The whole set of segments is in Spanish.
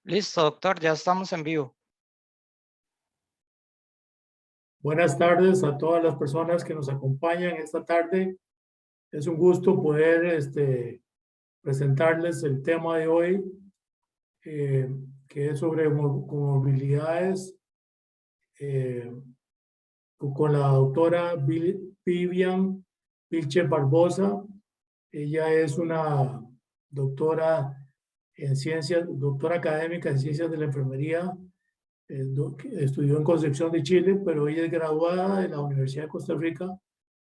Listo, doctor, ya estamos en vivo. Buenas tardes a todas las personas que nos acompañan esta tarde. Es un gusto poder presentarles el tema de hoy, que es sobre comorbilidades, con la doctora Vivian Vilches Barbosa. Ella es una doctora en ciencias, doctora académica en ciencias de la enfermería. Estudió en Concepción de Chile, pero ella es graduada de la Universidad de Costa Rica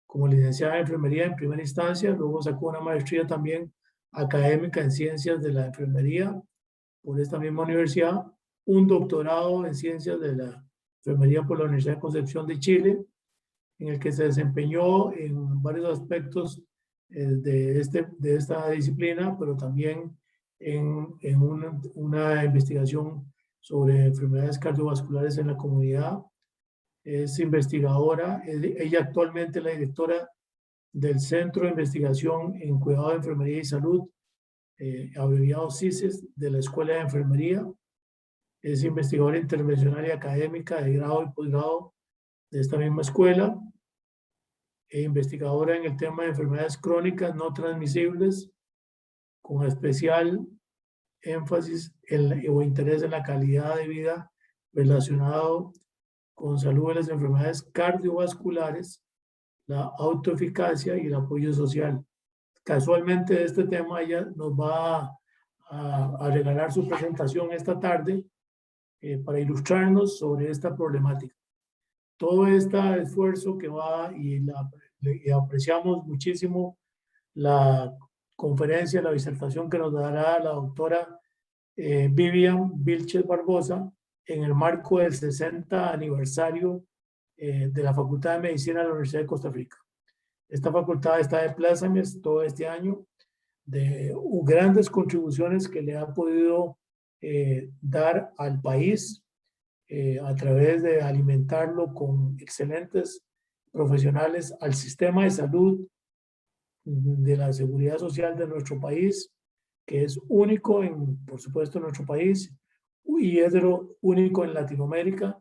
como licenciada en enfermería en primera instancia. Luego sacó una maestría también académica en ciencias de la enfermería por esta misma universidad, un doctorado en ciencias de la enfermería por la Universidad de Concepción de Chile, en el que se desempeñó en varios aspectos de esta disciplina, pero también en una investigación sobre enfermedades cardiovasculares en la comunidad. Es investigadora, ella actualmente es la directora del Centro de Investigación en Cuidado de Enfermería y Salud, abreviado CISES, de la Escuela de Enfermería. Es investigadora intervencional y académica de grado y posgrado de esta misma escuela. Investigadora en el tema de enfermedades crónicas no transmisibles, con especial énfasis o interés en la calidad de vida relacionado con salud de las enfermedades cardiovasculares, la autoeficacia y el apoyo social. Casualmente de este tema ella nos va a regalar su presentación esta tarde para ilustrarnos sobre esta problemática. Todo este esfuerzo que va y apreciamos muchísimo la conferencia, la disertación que nos dará la doctora Vivian Vilches Barbosa en el marco del 60 aniversario de la Facultad de Medicina de la Universidad de Costa Rica. Esta facultad está de plácemes todo este año de grandes contribuciones que le ha podido dar al país a través de alimentarlo con excelentes profesionales al sistema de salud de la seguridad social de nuestro país, que es único por supuesto, en nuestro país y es único en Latinoamérica,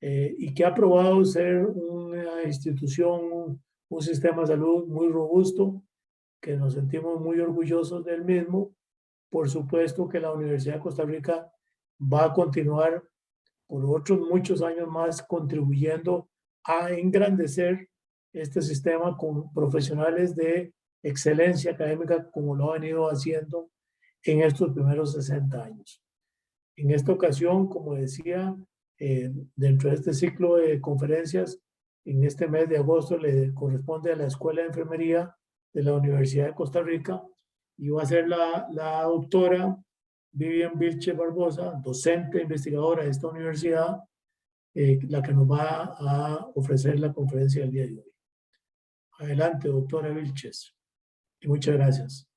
y que ha probado ser una institución, un sistema de salud muy robusto, que nos sentimos muy orgullosos del mismo. Por supuesto que la Universidad de Costa Rica va a continuar por otros muchos años más contribuyendo a engrandecer este sistema con profesionales de excelencia académica, como lo ha venido haciendo en estos primeros 60 años. En esta ocasión, como decía, dentro de este ciclo de conferencias, en este mes de agosto le corresponde a la Escuela de Enfermería de la Universidad de Costa Rica, y va a ser la doctora Vivian Vilches Barbosa, docente investigadora de esta universidad, la que nos va a ofrecer la conferencia del día de hoy. Adelante, doctora Vilches, y muchas gracias.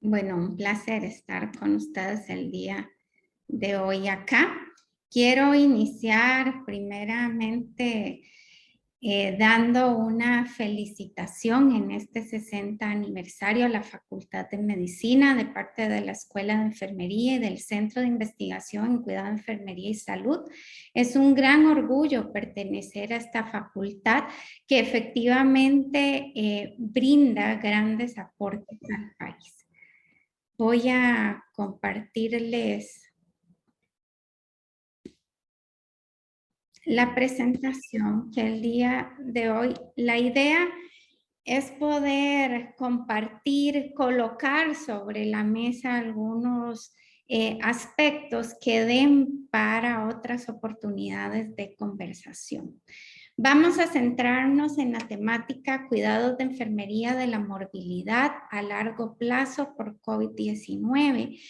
Bueno, un placer estar con ustedes el día de hoy acá. Quiero iniciar primeramente dando una felicitación en este 60 aniversario a la Facultad de Medicina de parte de la Escuela de Enfermería y del Centro de Investigación en Cuidado de Enfermería y Salud. Es un gran orgullo pertenecer a esta facultad que efectivamente brinda grandes aportes al país. Voy a compartirles la presentación que el día de hoy, la idea es poder compartir, colocar sobre la mesa algunos aspectos que den para otras oportunidades de conversación. Vamos a centrarnos en la temática cuidados de enfermería de la morbilidad a largo plazo por COVID-19.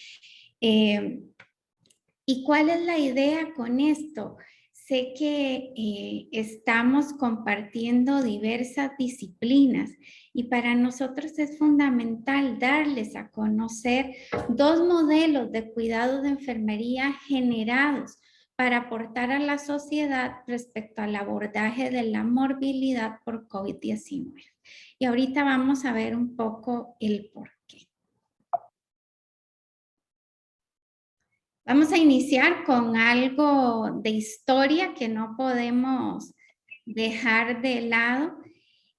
¿Y cuál es la idea con esto? sé que estamos compartiendo diversas disciplinas y para nosotros es fundamental darles a conocer dos modelos de cuidado de enfermería generados para aportar a la sociedad respecto al abordaje de la morbilidad por COVID-19. Y ahorita vamos a ver un poco el por qué. Vamos a iniciar con algo de historia que no podemos dejar de lado,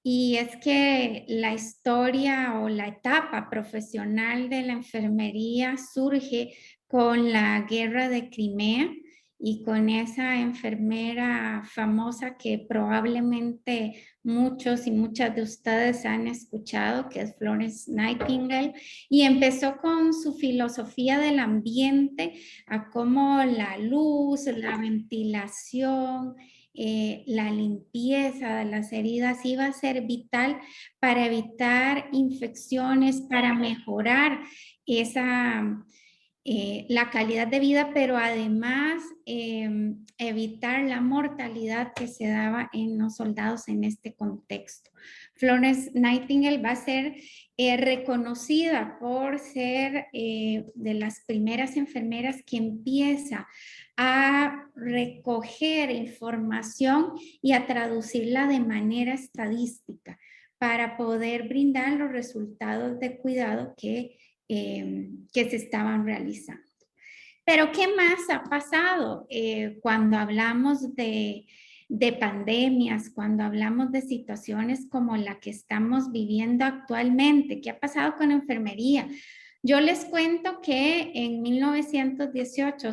y es que la historia o la etapa profesional de la enfermería surge con la guerra de Crimea y con esa enfermera famosa que probablemente muchos y muchas de ustedes han escuchado, que es Florence Nightingale, y empezó con su filosofía del ambiente, a cómo la luz, la ventilación, la limpieza de las heridas iba a ser vital para evitar infecciones, para mejorar la calidad de vida, pero además evitar la mortalidad que se daba en los soldados en este contexto. Florence Nightingale va a ser reconocida por ser de las primeras enfermeras que empieza a recoger información y a traducirla de manera estadística para poder brindar los resultados de cuidado que se estaban realizando. Pero ¿qué más ha pasado cuando hablamos de pandemias, cuando hablamos de situaciones como la que estamos viviendo actualmente? ¿Qué ha pasado con la enfermería? Yo les cuento que en 1918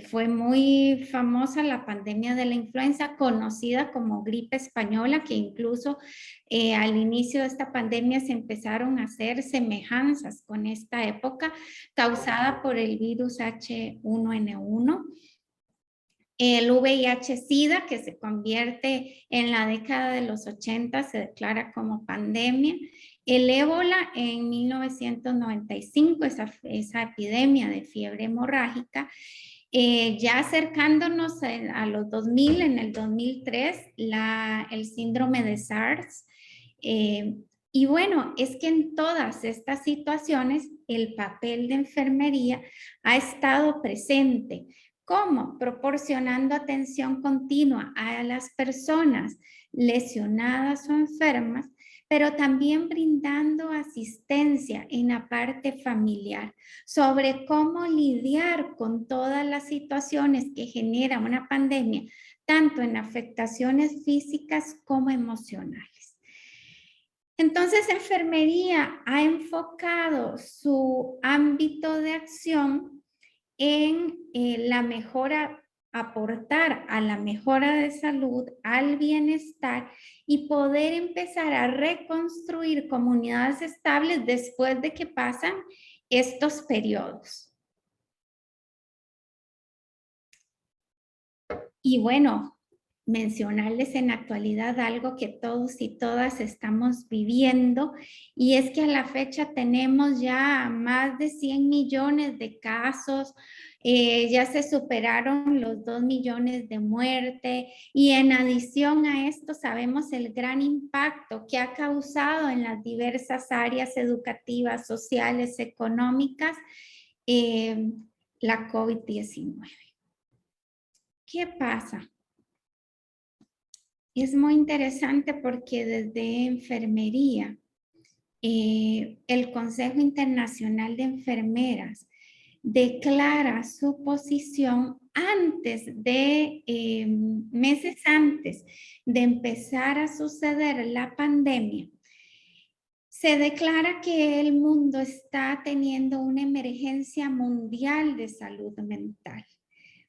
fue muy famosa la pandemia de la influenza, conocida como gripe española, que incluso al inicio de esta pandemia se empezaron a hacer semejanzas con esta época causada por el virus H1N1. El VIH-Sida, que se convierte en la década de los 80, se declara como pandemia. El ébola en 1995, esa epidemia de fiebre hemorrágica. Ya acercándonos a los 2000, en el 2003, el síndrome de SARS. Y bueno, es que en todas estas situaciones el papel de enfermería ha estado presente. ¿Cómo? Proporcionando atención continua a las personas lesionadas o enfermas, pero también brindando asistencia en la parte familiar sobre cómo lidiar con todas las situaciones que genera una pandemia, tanto en afectaciones físicas como emocionales. Entonces, enfermería ha enfocado su ámbito de acción en la mejora, aportar a la mejora de salud, al bienestar y poder empezar a reconstruir comunidades estables después de que pasan estos periodos. Y bueno, mencionarles en la actualidad algo que todos y todas estamos viviendo, y es que a la fecha tenemos ya más de 100 millones de casos, ya se superaron los 2 millones de muertes, y en adición a esto sabemos el gran impacto que ha causado en las diversas áreas educativas, sociales, económicas, la COVID-19. ¿Qué pasa? Es muy interesante porque desde enfermería, el Consejo Internacional de Enfermeras declara su posición meses antes de empezar a suceder la pandemia. Se declara que el mundo está teniendo una emergencia mundial de salud mental.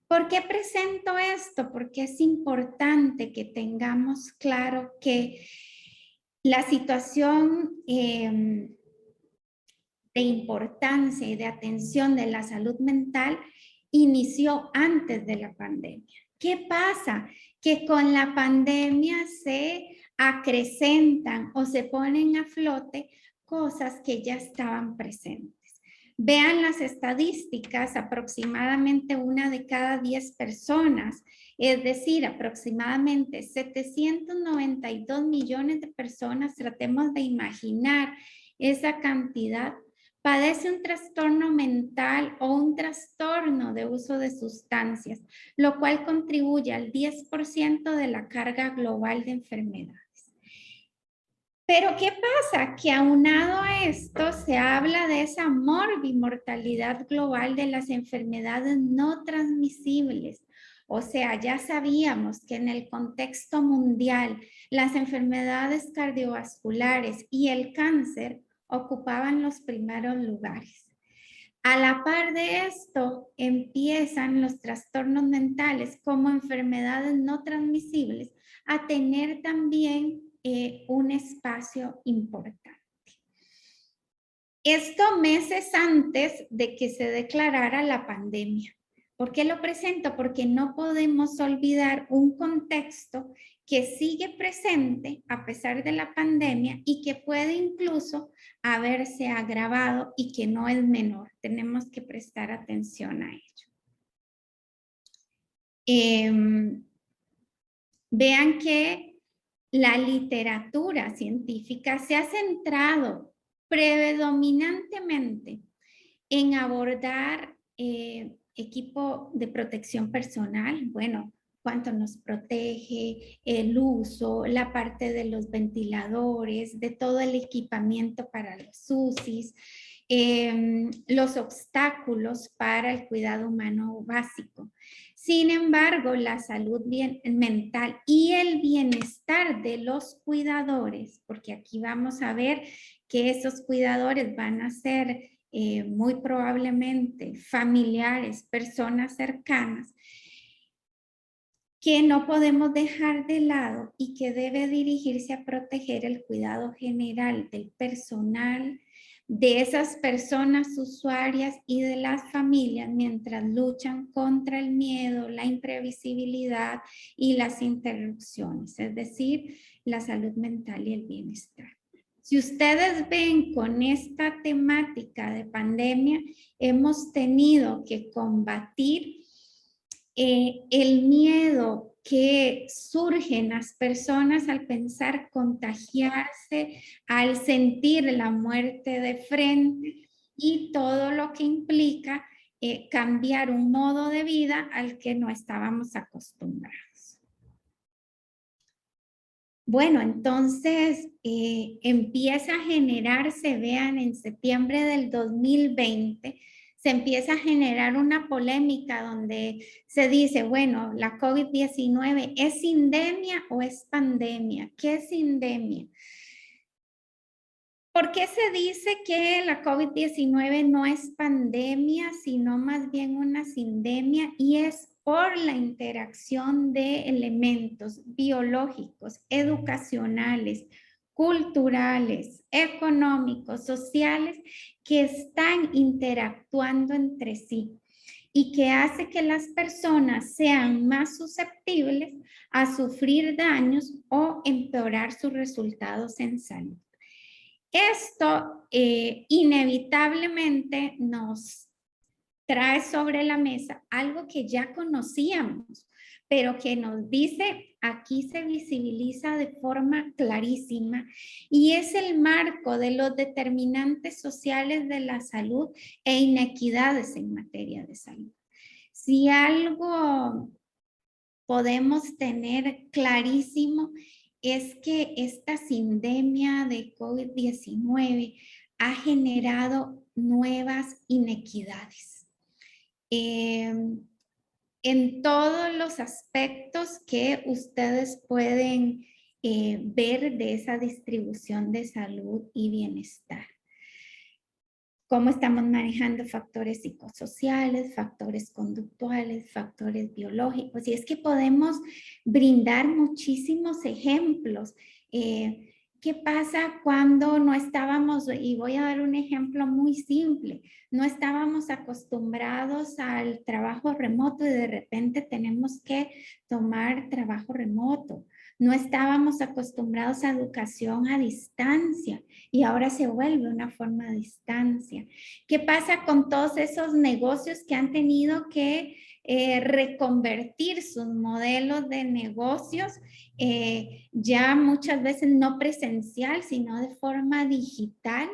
¿Por qué presento esto? Porque es importante que tengamos claro que la situación de importancia y de atención de la salud mental inició antes de la pandemia. ¿Qué pasa? Que con la pandemia se acrecentan o se ponen a flote cosas que ya estaban presentes. Vean las estadísticas, aproximadamente 1 de cada 10 personas, es decir, aproximadamente 792 millones de personas, tratemos de imaginar esa cantidad, padece un trastorno mental o un trastorno de uso de sustancias, lo cual contribuye al 10% de la carga global de enfermedades. Pero ¿qué pasa? Que aunado a esto se habla de esa morbimortalidad global de las enfermedades no transmisibles. O sea, ya sabíamos que en el contexto mundial las enfermedades cardiovasculares y el cáncer ocupaban los primeros lugares. A la par de esto, empiezan los trastornos mentales como enfermedades no transmisibles a tener también un espacio importante. Esto meses antes de que se declarara la pandemia. ¿Por qué lo presento? Porque no podemos olvidar un contexto que sigue presente a pesar de la pandemia y que puede incluso haberse agravado y que no es menor. Tenemos que prestar atención a ello. Vean que la literatura científica se ha centrado predominantemente en abordar equipo de protección personal, bueno, cuánto nos protege, el uso, la parte de los ventiladores, de todo el equipamiento para los UCIs, los obstáculos para el cuidado humano básico. Sin embargo, la salud mental y el bienestar de los cuidadores, porque aquí vamos a ver que esos cuidadores van a ser muy probablemente familiares, personas cercanas, que no podemos dejar de lado y que debe dirigirse a proteger el cuidado general del personal, de esas personas usuarias y de las familias mientras luchan contra el miedo, la imprevisibilidad y las interrupciones, es decir, la salud mental y el bienestar. Si ustedes ven con esta temática de pandemia, hemos tenido que combatir el miedo que surge en las personas al pensar contagiarse, al sentir la muerte de frente y todo lo que implica cambiar un modo de vida al que no estábamos acostumbrados. Bueno, entonces empieza a generarse, vean, en septiembre del 2020, se empieza a generar una polémica donde se dice, bueno, la COVID-19, ¿es endemia o es pandemia? ¿Qué es endemia? ¿Por qué se dice que la COVID-19 no es pandemia, sino más bien una sindemia? Y es por la interacción de elementos biológicos, educacionales, culturales, económicos, sociales, que están interactuando entre sí y que hace que las personas sean más susceptibles a sufrir daños o empeorar sus resultados en salud. Esto inevitablemente nos trae sobre la mesa algo que ya conocíamos, pero que nos dice, aquí se visibiliza de forma clarísima, y es el marco de los determinantes sociales de la salud e inequidades en materia de salud. Si algo podemos tener clarísimo es que esta sindemia de COVID-19 ha generado nuevas inequidades en todos los aspectos que ustedes pueden ver de esa distribución de salud y bienestar. Cómo estamos manejando factores psicosociales, factores conductuales, factores biológicos. Y es que podemos brindar muchísimos ejemplos. ¿Qué pasa cuando no estábamos, y voy a dar un ejemplo muy simple, no estábamos acostumbrados al trabajo remoto y de repente tenemos que tomar trabajo remoto? No estábamos acostumbrados a educación a distancia y ahora se vuelve una forma de distancia. ¿Qué pasa con todos esos negocios que han tenido que reconvertir sus modelos de negocios ya muchas veces no presencial, sino de forma digital?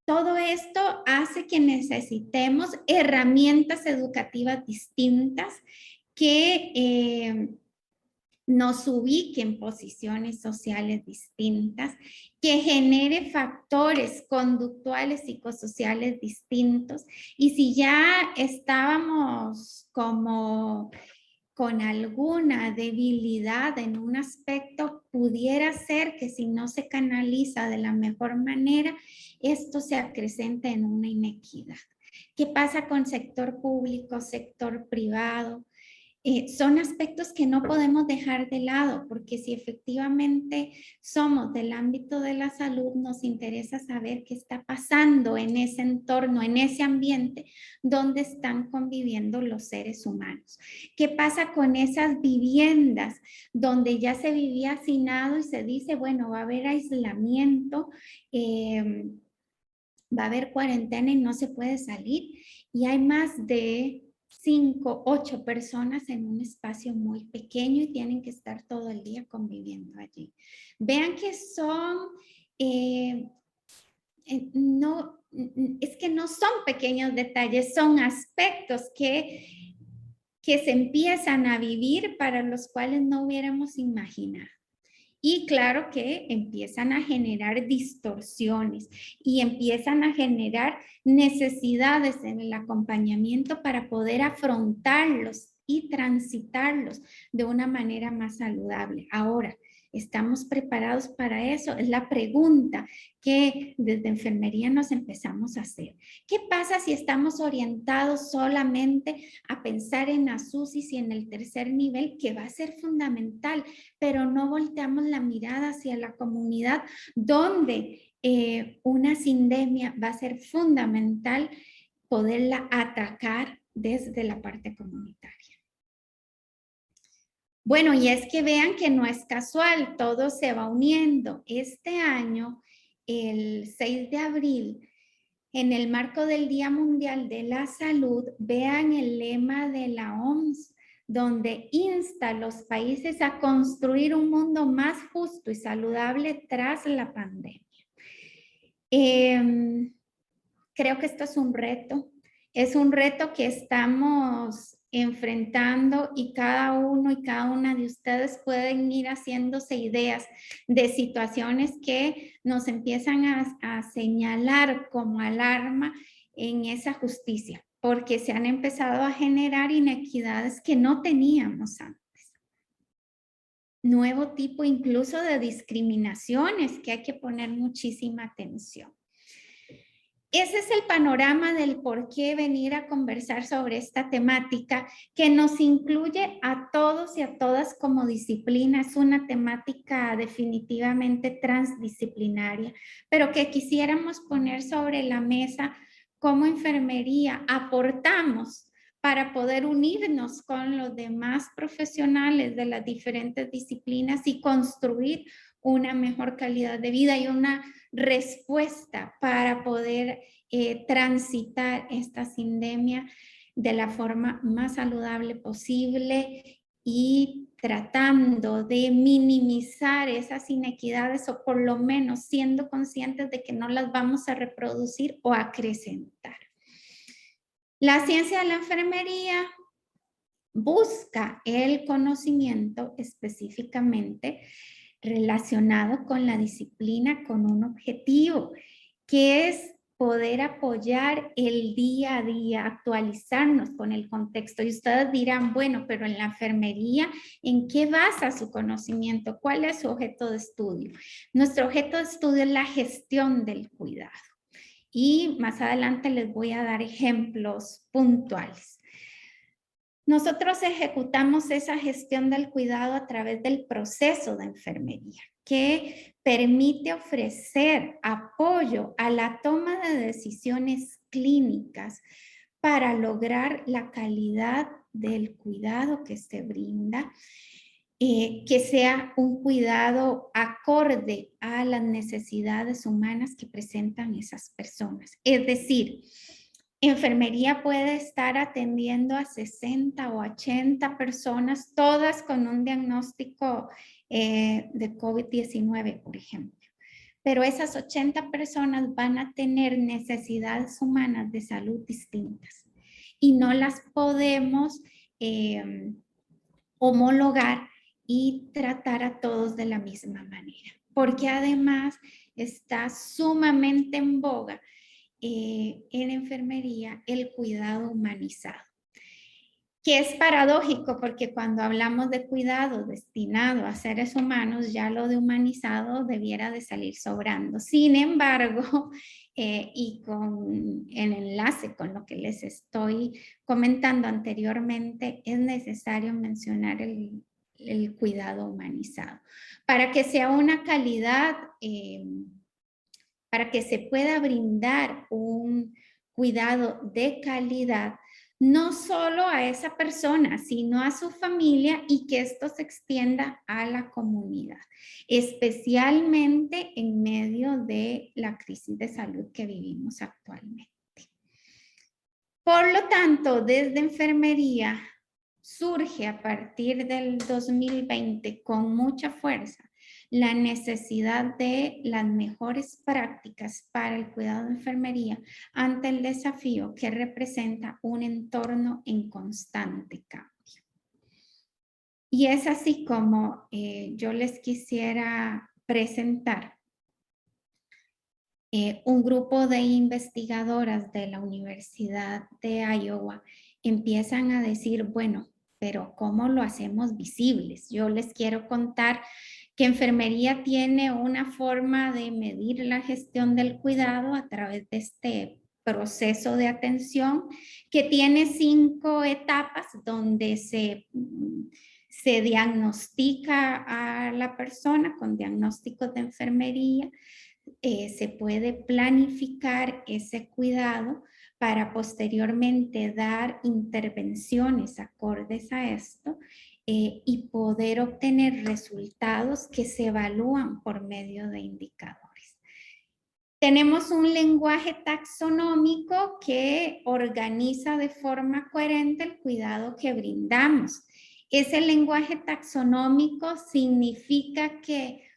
Todo esto hace que necesitemos herramientas educativas distintas que nos ubique en posiciones sociales distintas, que genere factores conductuales psicosociales distintos. Y si ya estábamos como con alguna debilidad en un aspecto, pudiera ser que si no se canaliza de la mejor manera, esto se acrecente en una inequidad. ¿Qué pasa con sector público, sector privado? Son aspectos que no podemos dejar de lado, porque si efectivamente somos del ámbito de la salud, nos interesa saber qué está pasando en ese entorno, en ese ambiente donde están conviviendo los seres humanos. ¿Qué pasa con esas viviendas donde ya se vivía hacinado y se dice, bueno, va a haber aislamiento, va a haber cuarentena y no se puede salir? Y hay más de 5, 8 personas en un espacio muy pequeño y tienen que estar todo el día conviviendo allí. Vean que son, no, es que no son pequeños detalles, son aspectos que se empiezan a vivir para los cuales no hubiéramos imaginado. Y claro que empiezan a generar distorsiones y empiezan a generar necesidades en el acompañamiento para poder afrontarlos y transitarlos de una manera más saludable. Ahora, ¿estamos preparados para eso? Es la pregunta que desde enfermería nos empezamos a hacer. ¿Qué pasa si estamos orientados solamente a pensar en ASUSIS y en el tercer nivel, que va a ser fundamental, pero no volteamos la mirada hacia la comunidad donde una sindemia va a ser fundamental poderla atacar desde la parte comunitaria? Bueno, y es que vean que no es casual, todo se va uniendo. Este año, el 6 de abril, en el marco del Día Mundial de la Salud, vean el lema de la OMS, donde insta a los países a construir un mundo más justo y saludable tras la pandemia. Creo que esto es un reto que estamos enfrentando y cada uno y cada una de ustedes pueden ir haciéndose ideas de situaciones que nos empiezan a señalar como alarma en esa justicia, porque se han empezado a generar inequidades que no teníamos antes. Nuevo tipo incluso de discriminaciones que hay que poner muchísima atención. Ese es el panorama del por qué venir a conversar sobre esta temática que nos incluye a todos y a todas como disciplina. Es una temática definitivamente transdisciplinaria, pero que quisiéramos poner sobre la mesa cómo enfermería aportamos para poder unirnos con los demás profesionales de las diferentes disciplinas y construir una mejor calidad de vida y una respuesta para poder transitar esta sindemia de la forma más saludable posible y tratando de minimizar esas inequidades o por lo menos siendo conscientes de que no las vamos a reproducir o acrecentar. La ciencia de la enfermería busca el conocimiento específicamente relacionado con la disciplina, con un objetivo, que es poder apoyar el día a día, actualizarnos con el contexto. Y ustedes dirán, bueno, pero en la enfermería, ¿en qué basa su conocimiento? ¿Cuál es su objeto de estudio? Nuestro objeto de estudio es la gestión del cuidado. Y más adelante les voy a dar ejemplos puntuales. Nosotros ejecutamos esa gestión del cuidado a través del proceso de enfermería, que permite ofrecer apoyo a la toma de decisiones clínicas para lograr la calidad del cuidado que se brinda. que sea un cuidado acorde a las necesidades humanas que presentan esas personas. Es decir, enfermería puede estar atendiendo a 60 o 80 personas, todas con un diagnóstico de COVID-19, por ejemplo. Pero esas 80 personas van a tener necesidades humanas de salud distintas y no las podemos homologar y tratar a todos de la misma manera, porque además está sumamente en boga en enfermería el cuidado humanizado, que es paradójico porque cuando hablamos de cuidado destinado a seres humanos, ya lo de humanizado debiera de salir sobrando. Sin embargo, y en enlace con lo que les estoy comentando anteriormente, es necesario mencionar el cuidado humanizado para que sea una calidad, para que se pueda brindar un cuidado de calidad, no solo a esa persona, sino a su familia y que esto se extienda a la comunidad, especialmente en medio de la crisis de salud que vivimos actualmente. Por lo tanto, desde enfermería surge a partir del 2020 con mucha fuerza la necesidad de las mejores prácticas para el cuidado de enfermería ante el desafío que representa un entorno en constante cambio. Y es así como yo les quisiera presentar un grupo de investigadoras de la Universidad de Iowa empiezan a decir, bueno, pero ¿cómo lo hacemos visibles? Yo les quiero contar que enfermería tiene una forma de medir la gestión del cuidado a través de este proceso de atención que tiene 5 etapas donde se diagnostica a la persona con diagnósticos de enfermería, se puede planificar ese cuidado para posteriormente dar intervenciones acordes a esto y poder obtener resultados que se evalúan por medio de indicadores. Tenemos un lenguaje taxonómico que organiza de forma coherente el cuidado que brindamos. Ese lenguaje taxonómico significa que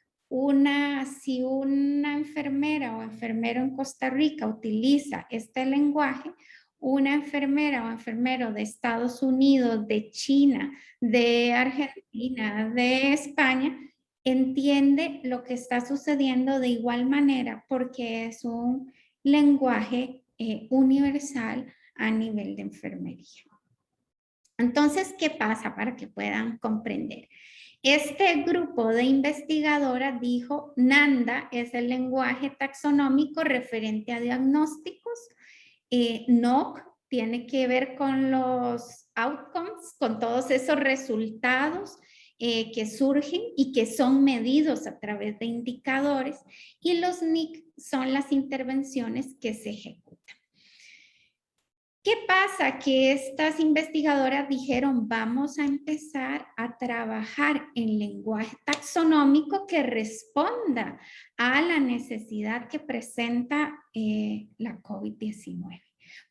si una enfermera o enfermero en Costa Rica utiliza este lenguaje, una enfermera o enfermero de Estados Unidos, de China, de Argentina, de España, entiende lo que está sucediendo de igual manera porque es un lenguaje universal a nivel de enfermería. Entonces, ¿qué pasa para que puedan comprender? Este grupo de investigadoras dijo, NANDA es el lenguaje taxonómico referente a diagnósticos, NOC tiene que ver con los outcomes, con todos esos resultados que surgen y que son medidos a través de indicadores, y los NIC son las intervenciones que se ejecutan. ¿Qué pasa? Que estas investigadoras dijeron, vamos a empezar a trabajar en lenguaje taxonómico que responda a la necesidad que presenta la COVID-19.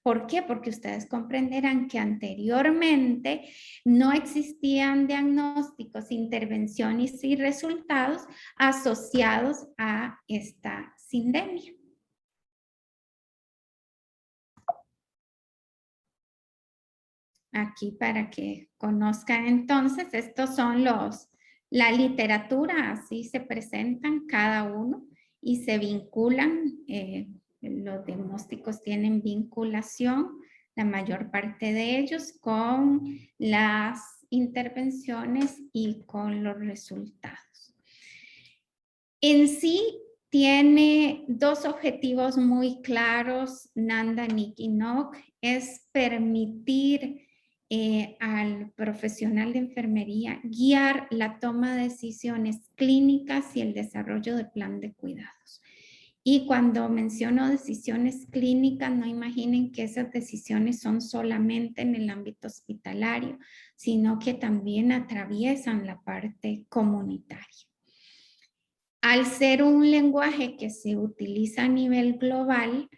¿Por qué? Porque ustedes comprenderán que anteriormente no existían diagnósticos, intervenciones y resultados asociados a esta sindemia. Aquí para que conozcan entonces, estos son la literatura, así se presentan cada uno y se vinculan, los diagnósticos tienen vinculación, la mayor parte de ellos, con las intervenciones y con los resultados. En sí, tiene 2 objetivos muy claros, NANDA, NIC y NOC, es permitir al profesional de enfermería guiar la toma de decisiones clínicas y el desarrollo de plan de cuidados. Y cuando menciono decisiones clínicas, no imaginen que esas decisiones son solamente en el ámbito hospitalario, sino que también atraviesan la parte comunitaria. Al ser un lenguaje que se utiliza a nivel global,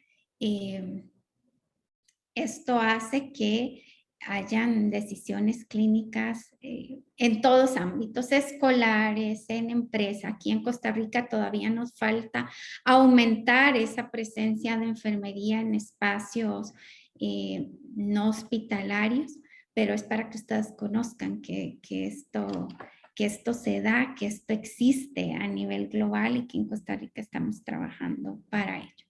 esto hace que hayan decisiones clínicas en todos ámbitos, escolares, en empresa. Aquí en Costa Rica todavía nos falta aumentar esa presencia de enfermería en espacios no hospitalarios, pero es para que ustedes conozcan que esto se da, que esto existe a nivel global y que en Costa Rica estamos trabajando para ello.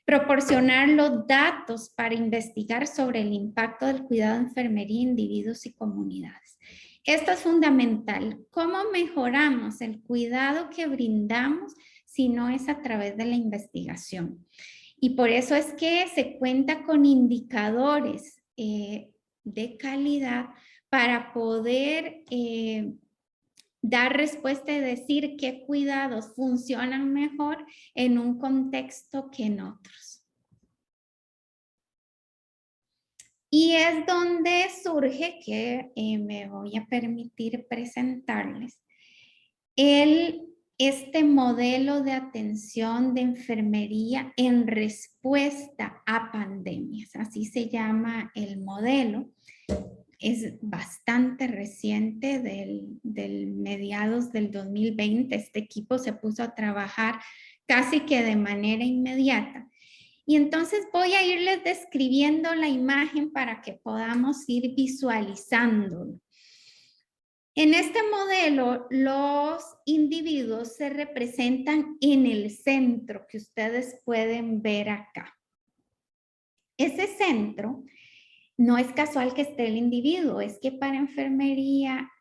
Proporcionar los datos para investigar sobre el impacto del cuidado de enfermería en individuos y comunidades. Esto es fundamental. ¿Cómo mejoramos el cuidado que brindamos si no es a través de la investigación? Y por eso es que se cuenta con indicadores de calidad para poder dar respuesta y decir qué cuidados funcionan mejor en un contexto que en otros. Y es donde surge que me voy a permitir presentarles este modelo de atención de enfermería en respuesta a pandemias. Así se llama el modelo. Es bastante reciente, del mediados del 2020. Este equipo se puso a trabajar casi que de manera inmediata. Y entonces voy a irles describiendo la imagen para que podamos ir visualizándolo. En este modelo, los individuos se representan en el centro que ustedes pueden ver acá. Ese centro no es casual que esté el individuo, es que para enfermería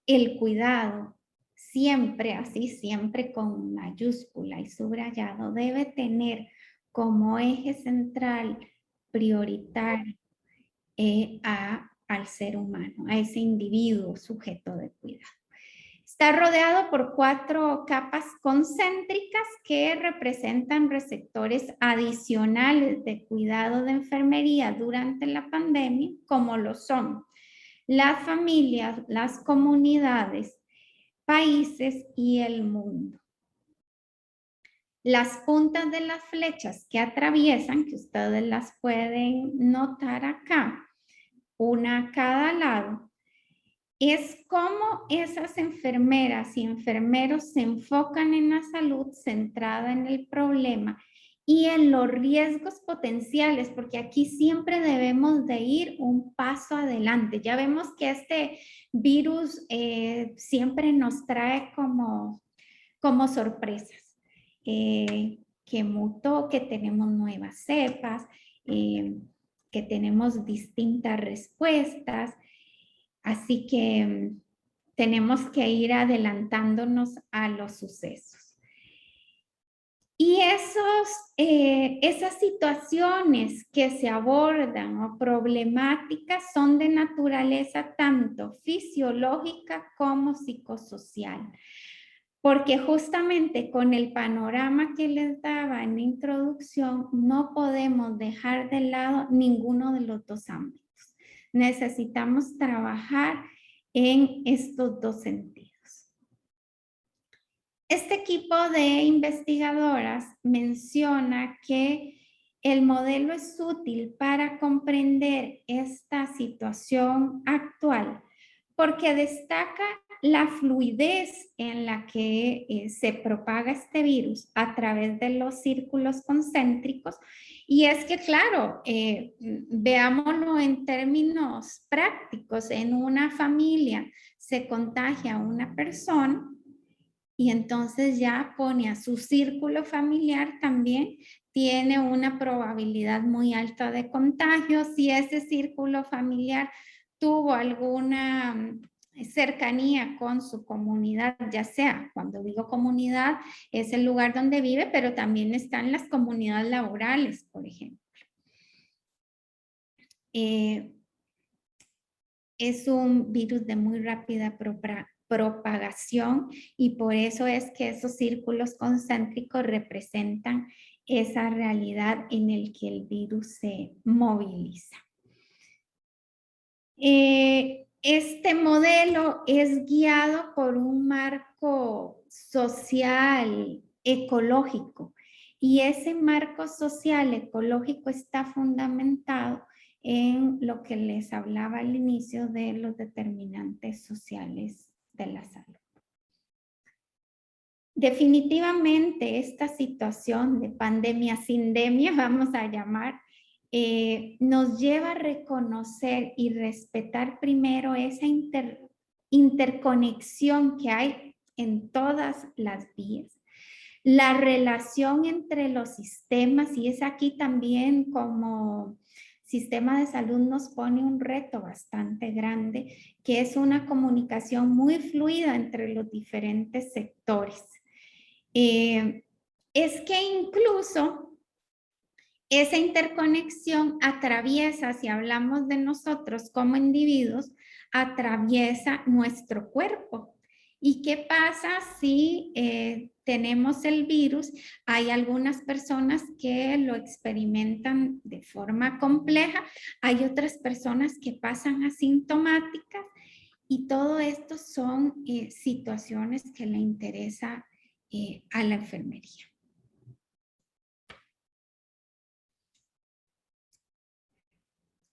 el cuidado siempre, así siempre con mayúscula y subrayado, debe tener como eje central prioritario al ser humano, a ese individuo sujeto de cuidado. Está rodeado por 4 capas concéntricas que representan receptores adicionales de cuidado de enfermería durante la pandemia, como lo son las familias, las comunidades, países y el mundo. Las puntas de las flechas que atraviesan, que ustedes las pueden notar acá, una a cada lado, es cómo esas enfermeras y enfermeros se enfocan en la salud centrada en el problema y en los riesgos potenciales, porque aquí siempre debemos de ir un paso adelante. Ya vemos que este virus siempre nos trae como sorpresas, que mutó, que tenemos nuevas cepas, que tenemos distintas respuestas. Así que tenemos que ir adelantándonos a los sucesos. Y esas situaciones que se abordan o problemáticas son de naturaleza tanto fisiológica como psicosocial. Porque justamente con el panorama que les daba en la introducción, no podemos dejar de lado ninguno de los dos ámbitos. Necesitamos trabajar en estos dos sentidos. Este equipo de investigadoras menciona que el modelo es útil para comprender esta situación actual porque destaca la fluidez en la que se propaga este virus a través de los círculos concéntricos. Y es que, claro, veámoslo en términos prácticos, en una familia se contagia una persona y entonces ya pone a su círculo familiar también, tiene una probabilidad muy alta de contagio. Si ese círculo familiar tuvo alguna cercanía con su comunidad, ya sea, cuando digo comunidad, es el lugar donde vive, pero también están las comunidades laborales, por ejemplo. Es un virus de muy rápida propagación, y por eso es que esos círculos concéntricos representan esa realidad en el que el virus se moviliza. Este modelo es guiado por un marco social, ecológico, y ese marco social, ecológico está fundamentado en lo que les hablaba al inicio de los determinantes sociales de la salud. Definitivamente esta situación de pandemia, sindemia, vamos a llamar, nos lleva a reconocer y respetar primero esa interconexión que hay en todas las vías, la relación entre los sistemas, y es aquí también como sistema de salud nos pone un reto bastante grande, que es una comunicación muy fluida entre los diferentes sectores. Es que incluso esa interconexión atraviesa, si hablamos de nosotros como individuos, atraviesa nuestro cuerpo. ¿Y qué pasa si tenemos el virus? Hay algunas personas que lo experimentan de forma compleja, hay otras personas que pasan asintomáticas, y todo esto son situaciones que le interesa a la enfermería.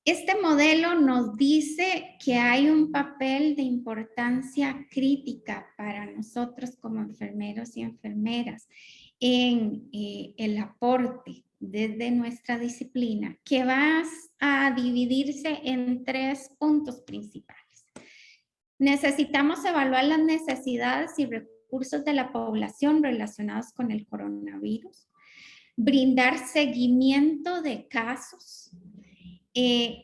Este modelo nos dice que hay un papel de importancia crítica para nosotros como enfermeros y enfermeras en el aporte desde nuestra disciplina, que va a dividirse en 3 puntos principales. Necesitamos evaluar las necesidades y recursos de la población relacionados con el coronavirus, brindar seguimiento de casos,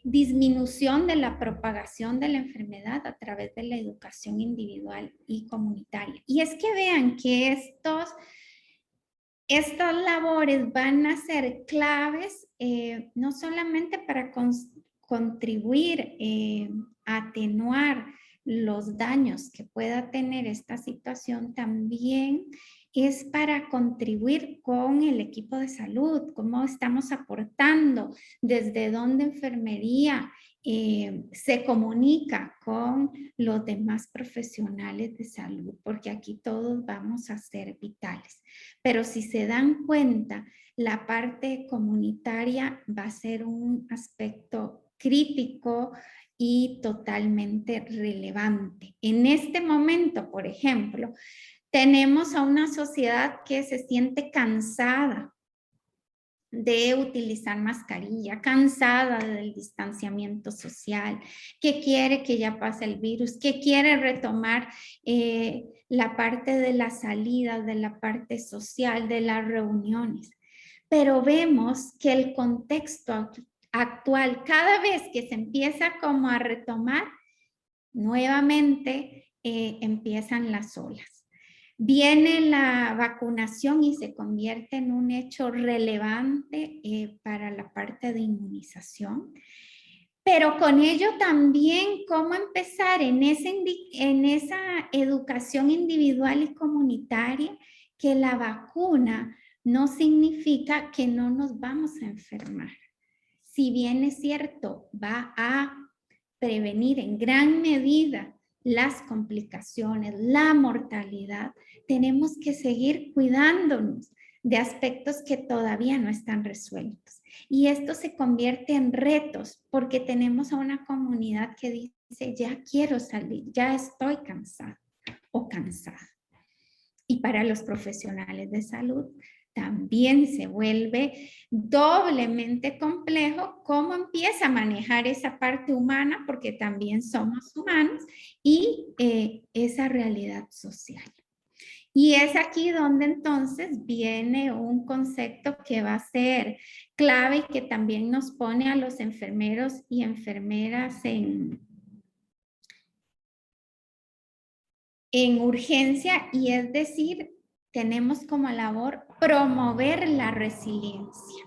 disminución de la propagación de la enfermedad a través de la educación individual y comunitaria. Y es que vean que estas labores van a ser claves no solamente para contribuir a atenuar los daños que pueda tener esta situación, también es para contribuir con el equipo de salud, cómo estamos aportando, desde dónde enfermería se comunica con los demás profesionales de salud, porque aquí todos vamos a ser vitales. Pero si se dan cuenta, la parte comunitaria va a ser un aspecto crítico y totalmente relevante. En este momento, por ejemplo, tenemos a una sociedad que se siente cansada de utilizar mascarilla, cansada del distanciamiento social, que quiere que ya pase el virus, que quiere retomar la parte de las salidas, de la parte social, de las reuniones. Pero vemos que el contexto actual, cada vez que se empieza como a retomar, nuevamente empiezan las olas. Viene la vacunación y se convierte en un hecho relevante para la parte de inmunización. Pero con ello también cómo empezar en esa educación individual y comunitaria, que la vacuna no significa que no nos vamos a enfermar. Si bien es cierto, va a prevenir en gran medida las complicaciones, la mortalidad, tenemos que seguir cuidándonos de aspectos que todavía no están resueltos. Y esto se convierte en retos porque tenemos a una comunidad que dice, ya quiero salir, ya estoy cansada o cansada. Y para los profesionales de salud también se vuelve doblemente complejo cómo empieza a manejar esa parte humana, porque también somos humanos, y esa realidad social. Y es aquí donde entonces viene un concepto que va a ser clave y que también nos pone a los enfermeros y enfermeras en urgencia, y es decir, tenemos como labor promover la resiliencia.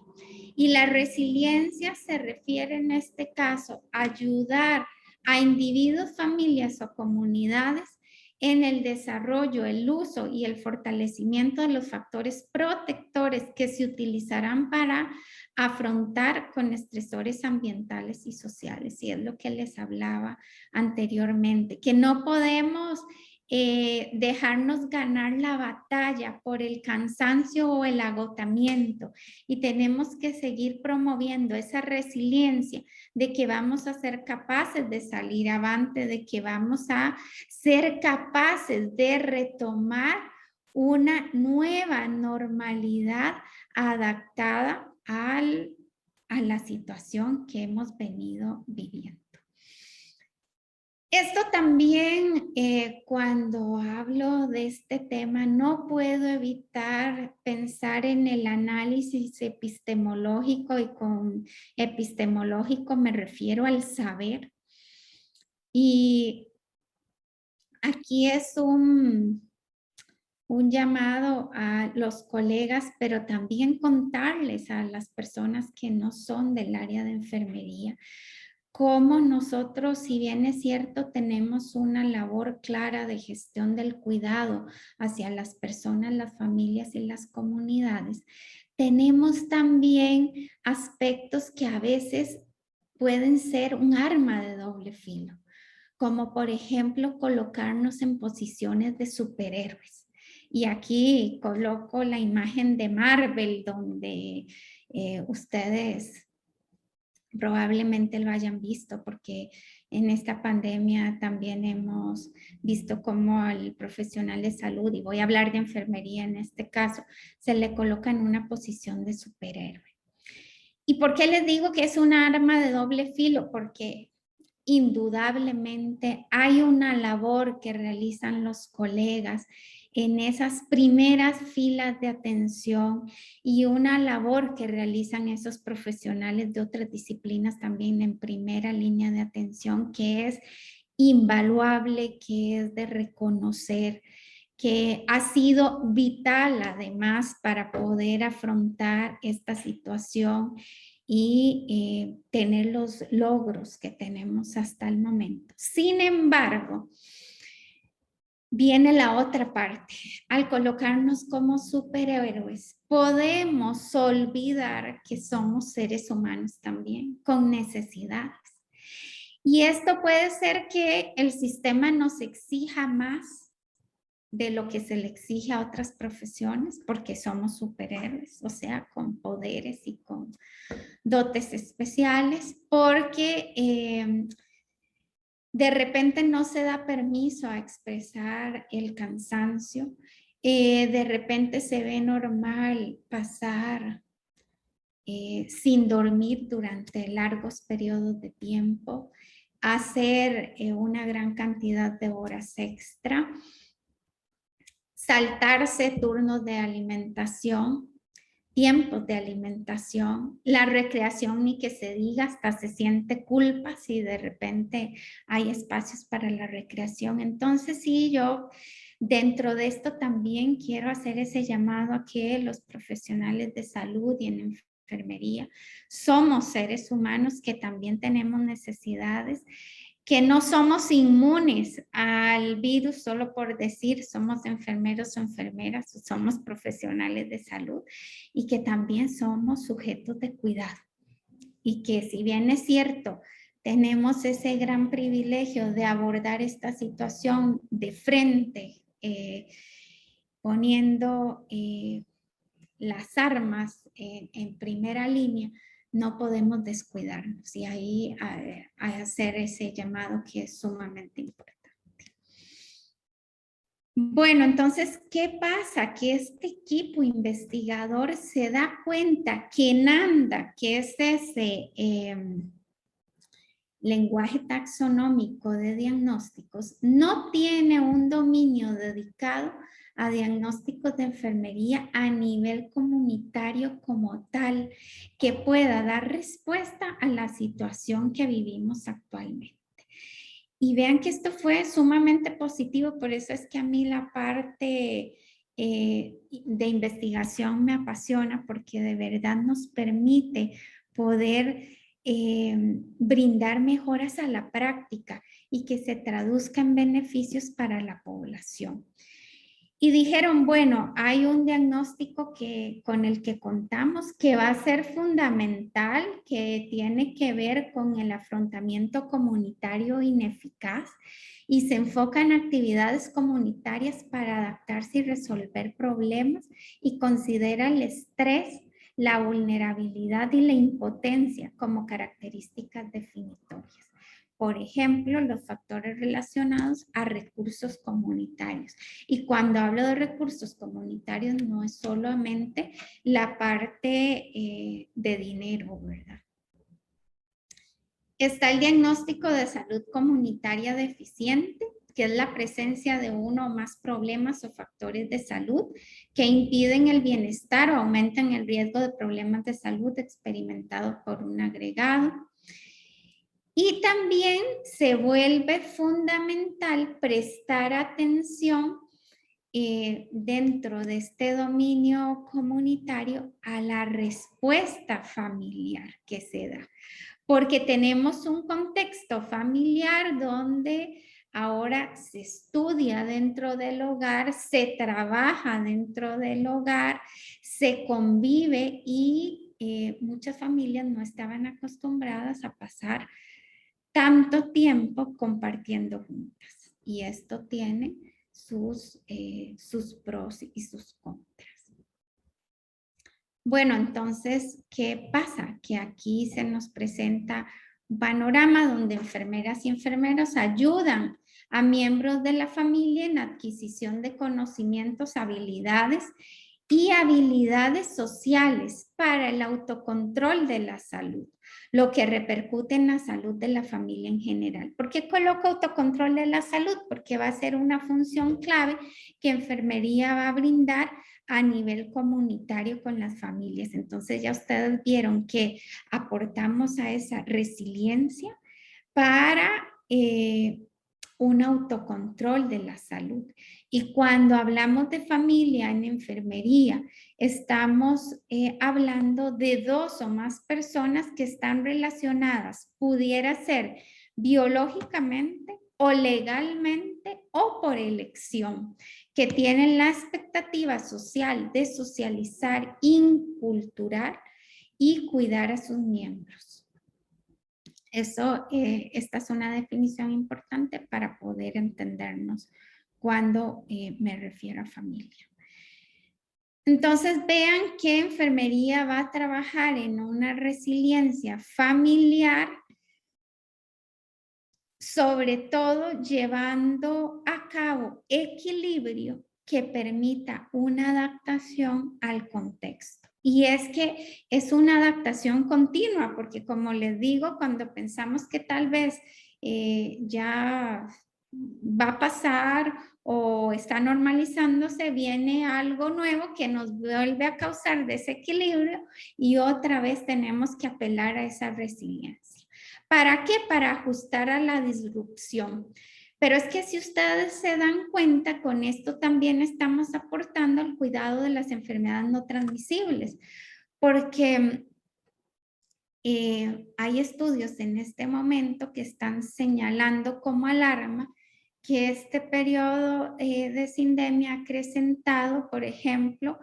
Y la resiliencia se refiere en este caso a ayudar a individuos, familias o comunidades en el desarrollo, el uso y el fortalecimiento de los factores protectores que se utilizarán para afrontar con estresores ambientales y sociales. Y es lo que les hablaba anteriormente, que no podemos dejarnos ganar la batalla por el cansancio o el agotamiento, y tenemos que seguir promoviendo esa resiliencia de que vamos a ser capaces de salir avante, de que vamos a ser capaces de retomar una nueva normalidad adaptada a la situación que hemos venido viviendo. Esto también, cuando hablo de este tema, no puedo evitar pensar en el análisis epistemológico, y con epistemológico me refiero al saber. Y aquí es un llamado a los colegas, pero también contarles a las personas que no son del área de enfermería, cómo nosotros, si bien es cierto, tenemos una labor clara de gestión del cuidado hacia las personas, las familias y las comunidades, tenemos también aspectos que a veces pueden ser un arma de doble filo, como por ejemplo colocarnos en posiciones de superhéroes. Y aquí coloco la imagen de Marvel, donde ustedes probablemente lo hayan visto, porque en esta pandemia también hemos visto cómo al profesional de salud, y voy a hablar de enfermería en este caso, se le coloca en una posición de superhéroe. ¿Y por qué les digo que es un arma de doble filo? Porque indudablemente hay una labor que realizan los colegas en esas primeras filas de atención, y una labor que realizan esos profesionales de otras disciplinas también en primera línea de atención, que es invaluable, que es de reconocer, que ha sido vital además para poder afrontar esta situación y tener los logros que tenemos hasta el momento. Sin embargo, viene la otra parte. Al colocarnos como superhéroes, podemos olvidar que somos seres humanos también, con necesidades. Y esto puede ser que el sistema nos exija más de lo que se le exige a otras profesiones, porque somos superhéroes, o sea, con poderes y con dotes especiales, porque de repente no se da permiso a expresar el cansancio, de repente se ve normal pasar sin dormir durante largos periodos de tiempo, hacer una gran cantidad de horas extra, saltarse turnos de alimentación, tiempos de alimentación, la recreación, ni que se diga, hasta se siente culpa si de repente hay espacios para la recreación. Entonces sí, yo dentro de esto también quiero hacer ese llamado a que los profesionales de salud y en enfermería somos seres humanos que también tenemos necesidades, que no somos inmunes al virus solo por decir somos enfermeros o enfermeras, o somos profesionales de salud, y que también somos sujetos de cuidado. Y que si bien es cierto, tenemos ese gran privilegio de abordar esta situación de frente, poniendo las armas en primera línea, no podemos descuidarnos, y ahí a hacer ese llamado que es sumamente importante. Bueno, entonces, ¿qué pasa? Que este equipo investigador se da cuenta que NANDA, que es ese lenguaje taxonómico de diagnósticos, no tiene un dominio dedicado a diagnósticos de enfermería a nivel comunitario como tal, que pueda dar respuesta a la situación que vivimos actualmente. Y vean que esto fue sumamente positivo, por eso es que a mí la parte de investigación me apasiona, porque de verdad nos permite poder brindar mejoras a la práctica y que se traduzca en beneficios para la población. Y dijeron, bueno, hay un diagnóstico con el que contamos que va a ser fundamental, que tiene que ver con el afrontamiento comunitario ineficaz y se enfoca en actividades comunitarias para adaptarse y resolver problemas y considera el estrés, la vulnerabilidad y la impotencia como características definitorias. Por ejemplo, los factores relacionados a recursos comunitarios. Y cuando hablo de recursos comunitarios, no es solamente la parte de dinero, ¿verdad? Está el diagnóstico de salud comunitaria deficiente, que es la presencia de uno o más problemas o factores de salud que impiden el bienestar o aumentan el riesgo de problemas de salud experimentados por un agregado. Y también se vuelve fundamental prestar atención dentro de este dominio comunitario a la respuesta familiar que se da. Porque tenemos un contexto familiar donde ahora se estudia dentro del hogar, se trabaja dentro del hogar, se convive y muchas familias no estaban acostumbradas a pasar tanto tiempo compartiendo juntas. Y esto tiene sus pros y sus contras. Bueno, entonces, ¿qué pasa? Que aquí se nos presenta un panorama donde enfermeras y enfermeros ayudan a miembros de la familia en adquisición de conocimientos, habilidades y habilidades sociales para el autocontrol de la salud, lo que repercute en la salud de la familia en general. ¿Por qué coloco autocontrol de la salud? Porque va a ser una función clave que enfermería va a brindar a nivel comunitario con las familias. Entonces ya ustedes vieron que aportamos a esa resiliencia para un autocontrol de la salud. Y cuando hablamos de familia en enfermería, estamos hablando de dos o más personas que están relacionadas, pudiera ser biológicamente o legalmente o por elección, que tienen la expectativa social de socializar, inculturar y cuidar a sus miembros. Eso, esta es una definición importante para poder entendernos cuando me refiero a familia. Entonces vean que enfermería va a trabajar en una resiliencia familiar, sobre todo llevando a cabo equilibrio que permita una adaptación al contexto. Y es que es una adaptación continua, porque como les digo, cuando pensamos que tal vez ya va a pasar o está normalizándose, viene algo nuevo que nos vuelve a causar desequilibrio y otra vez tenemos que apelar a esa resiliencia. ¿Para qué? Para ajustar a la disrupción. Pero es que si ustedes se dan cuenta, con esto también estamos aportando al cuidado de las enfermedades no transmisibles, porque hay estudios en este momento que están señalando como alarma que este periodo de sindemia ha acrecentado, por ejemplo,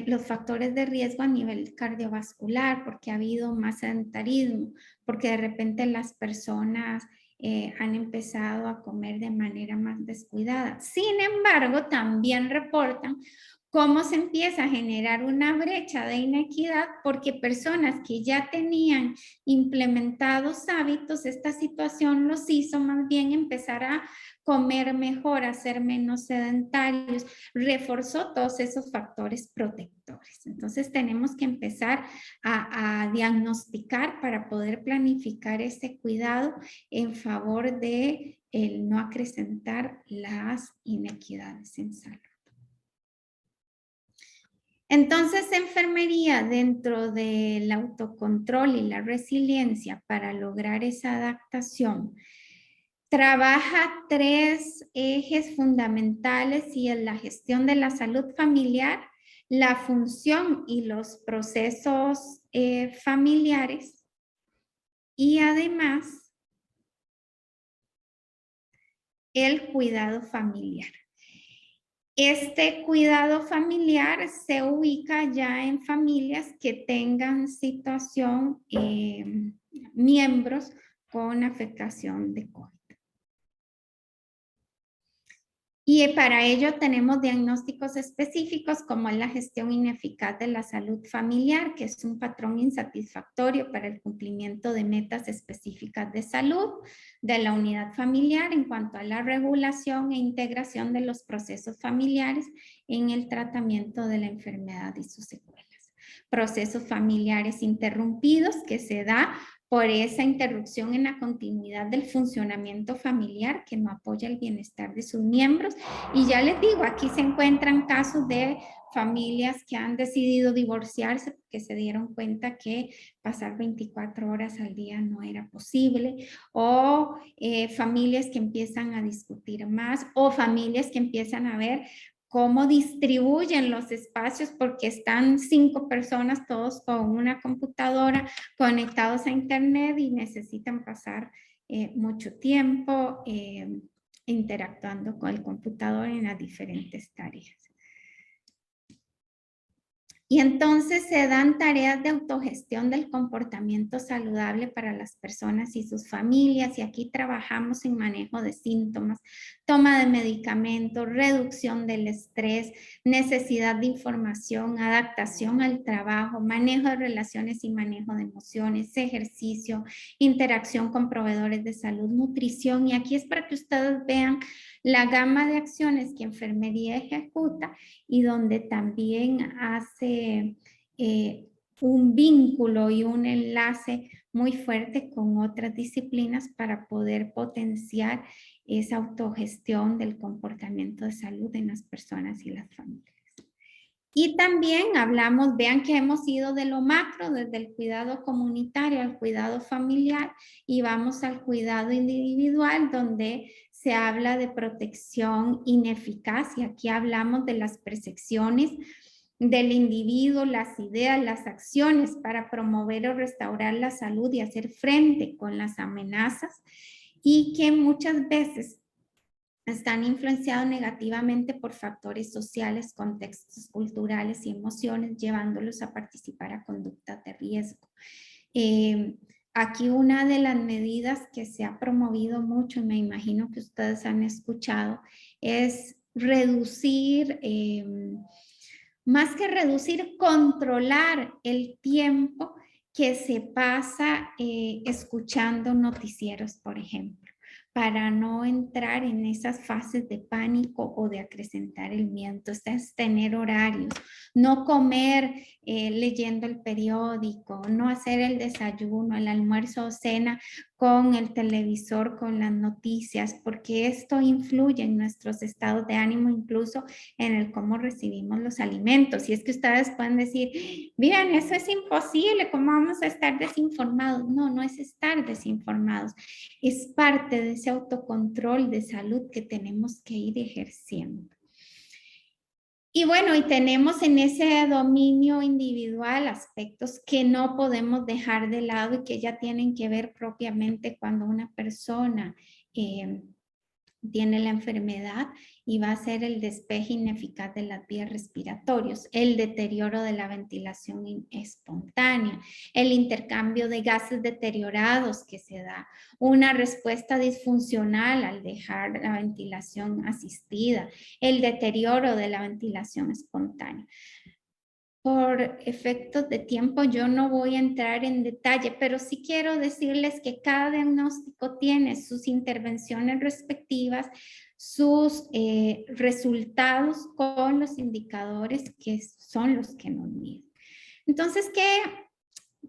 los factores de riesgo a nivel cardiovascular, porque ha habido más sedentarismo, porque de repente las personas han empezado a comer de manera más descuidada. Sin embargo, también reportan cómo se empieza a generar una brecha de inequidad porque personas que ya tenían implementados hábitos, esta situación los hizo más bien empezar a comer mejor, a ser menos sedentarios, reforzó todos esos factores protectores. Entonces tenemos que empezar a diagnosticar para poder planificar ese cuidado en favor de el no acrecentar las inequidades en salud. Entonces, enfermería dentro del autocontrol y la resiliencia para lograr esa adaptación trabaja tres ejes fundamentales y es la gestión de la salud familiar, la función y los procesos familiares y además el cuidado familiar. Este cuidado familiar se ubica ya en familias que tengan situación, miembros con afectación de COVID. Y para ello tenemos diagnósticos específicos como la gestión ineficaz de la salud familiar, que es un patrón insatisfactorio para el cumplimiento de metas específicas de salud de la unidad familiar en cuanto a la regulación e integración de los procesos familiares en el tratamiento de la enfermedad y sus secuelas. Procesos familiares interrumpidos que se da por esa interrupción en la continuidad del funcionamiento familiar que no apoya el bienestar de sus miembros. Y ya les digo, aquí se encuentran casos de familias que han decidido divorciarse porque se dieron cuenta que pasar 24 horas al día no era posible, o familias que empiezan a discutir más, o familias que empiezan a ver cómo distribuyen los espacios porque están 5 personas todos con una computadora conectados a internet y necesitan pasar mucho tiempo interactuando con el computador en las diferentes tareas. Y entonces se dan tareas de autogestión del comportamiento saludable para las personas y sus familias. Y aquí trabajamos en manejo de síntomas, toma de medicamentos, reducción del estrés, necesidad de información, adaptación al trabajo, manejo de relaciones y manejo de emociones, ejercicio, interacción con proveedores de salud, nutrición. Y aquí es para que ustedes vean la gama de acciones que enfermería ejecuta y donde también hace un vínculo y un enlace muy fuerte con otras disciplinas para poder potenciar esa autogestión del comportamiento de salud en las personas y las familias. Y también hablamos, vean que hemos ido de lo macro, desde el cuidado comunitario al cuidado familiar, y vamos al cuidado individual, donde se habla de protección ineficaz, y aquí hablamos de las percepciones del individuo, las ideas, las acciones para promover o restaurar la salud y hacer frente con las amenazas, y que muchas veces están influenciados negativamente por factores sociales, contextos culturales y emociones, llevándolos a participar a conductas de riesgo. Aquí una de las medidas que se ha promovido mucho, y me imagino que ustedes han escuchado, es reducir, más que reducir, controlar el tiempo que se pasa escuchando noticieros, por ejemplo, para no entrar en esas fases de pánico o de acrecentar el miedo. Entonces, tener horarios, no comer leyendo el periódico, no hacer el desayuno, el almuerzo o cena con el televisor, con las noticias, porque esto influye en nuestros estados de ánimo, incluso en el cómo recibimos los alimentos. Y es que ustedes pueden decir, miren, eso es imposible, ¿cómo vamos a estar desinformados? No, no es estar desinformados, es parte de ese autocontrol de salud que tenemos que ir ejerciendo. Y bueno, y tenemos en ese dominio individual aspectos que no podemos dejar de lado y que ya tienen que ver propiamente cuando una persona tiene la enfermedad, y va a ser el despeje ineficaz de las vías respiratorias, el deterioro de la ventilación espontánea, el intercambio de gases deteriorados que se da, una respuesta disfuncional al dejar la ventilación asistida, el deterioro de la ventilación espontánea. Por efectos de tiempo yo no voy a entrar en detalle, pero sí quiero decirles que cada diagnóstico tiene sus intervenciones respectivas, sus resultados con los indicadores que son los que nos miden. Entonces, ¿qué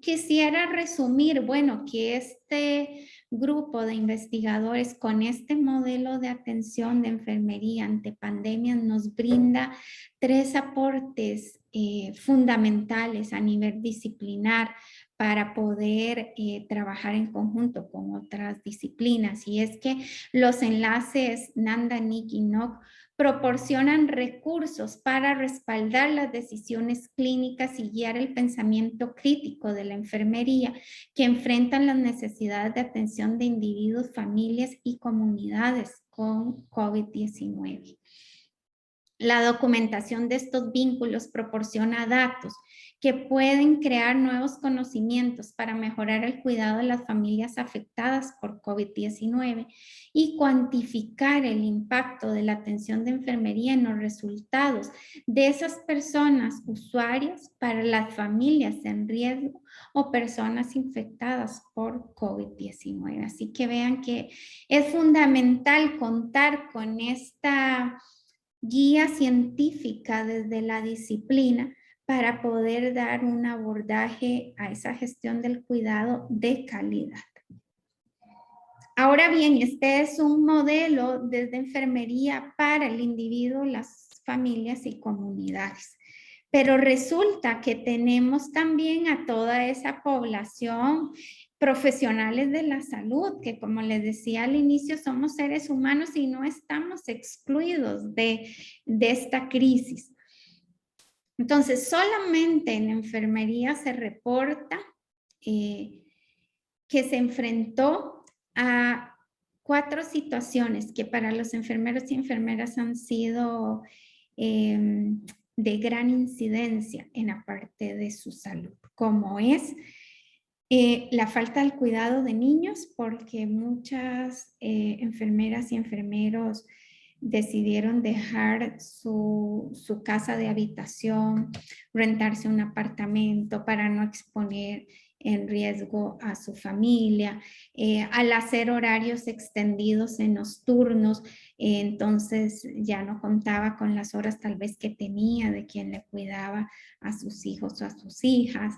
quisiera resumir? Bueno, que este grupo de investigadores con este modelo de atención de enfermería ante pandemias nos brinda 3 aportes fundamentales a nivel disciplinar para poder trabajar en conjunto con otras disciplinas. Y es que los enlaces Nanda, Nick y Nok proporcionan recursos para respaldar las decisiones clínicas y guiar el pensamiento crítico de la enfermería que enfrentan las necesidades de atención de individuos, familias y comunidades con COVID-19. La documentación de estos vínculos proporciona datos que pueden crear nuevos conocimientos para mejorar el cuidado de las familias afectadas por COVID-19 y cuantificar el impacto de la atención de enfermería en los resultados de esas personas usuarias para las familias en riesgo o personas infectadas por COVID-19. Así que vean que es fundamental contar con esta guía científica desde la disciplina para poder dar un abordaje a esa gestión del cuidado de calidad. Ahora bien, este es un modelo desde enfermería para el individuo, las familias y comunidades. Pero resulta que tenemos también a toda esa población profesionales de la salud, que como les decía al inicio, somos seres humanos y no estamos excluidos de esta crisis. Entonces, solamente en enfermería se reporta que se enfrentó a 4 situaciones que para los enfermeros y enfermeras han sido de gran incidencia en la parte de su salud, como es la falta del cuidado de niños, porque muchas enfermeras y enfermeros decidieron dejar su casa de habitación, rentarse un apartamento para no exponer en riesgo a su familia. Al hacer horarios extendidos en los turnos, entonces ya no contaba con las horas tal vez que tenía de quien le cuidaba a sus hijos o a sus hijas.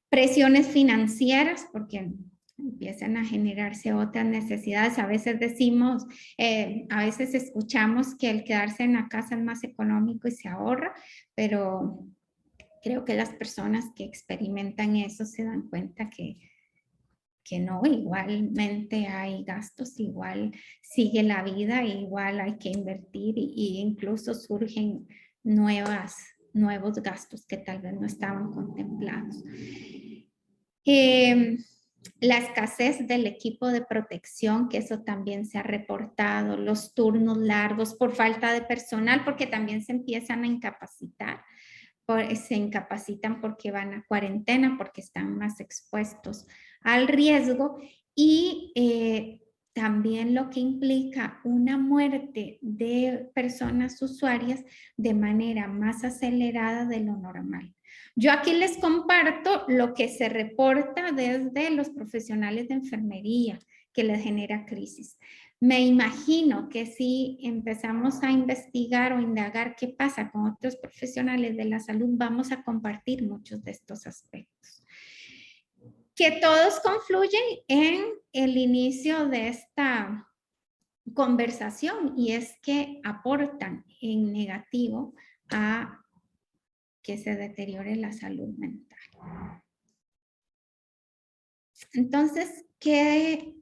Presiones financieras, porque empiezan a generarse otras necesidades. A veces decimos, a veces escuchamos que el quedarse en la casa es más económico y se ahorra, pero creo que las personas que experimentan eso se dan cuenta que no, igualmente hay gastos, igual sigue la vida, igual hay que invertir y incluso surgen nuevos gastos que tal vez no estaban contemplados. La escasez del equipo de protección, que eso también se ha reportado, los turnos largos por falta de personal, porque también se empiezan a incapacitar, se incapacitan porque van a cuarentena, porque están más expuestos al riesgo y también lo que implica una muerte de personas usuarias de manera más acelerada de lo normal. Yo aquí les comparto lo que se reporta desde los profesionales de enfermería que les genera crisis. Me imagino que si empezamos a investigar o indagar qué pasa con otros profesionales de la salud, vamos a compartir muchos de estos aspectos. Que todos confluyen en el inicio de esta conversación y es que aportan en negativo a que se deteriore la salud mental. Entonces, ¿qué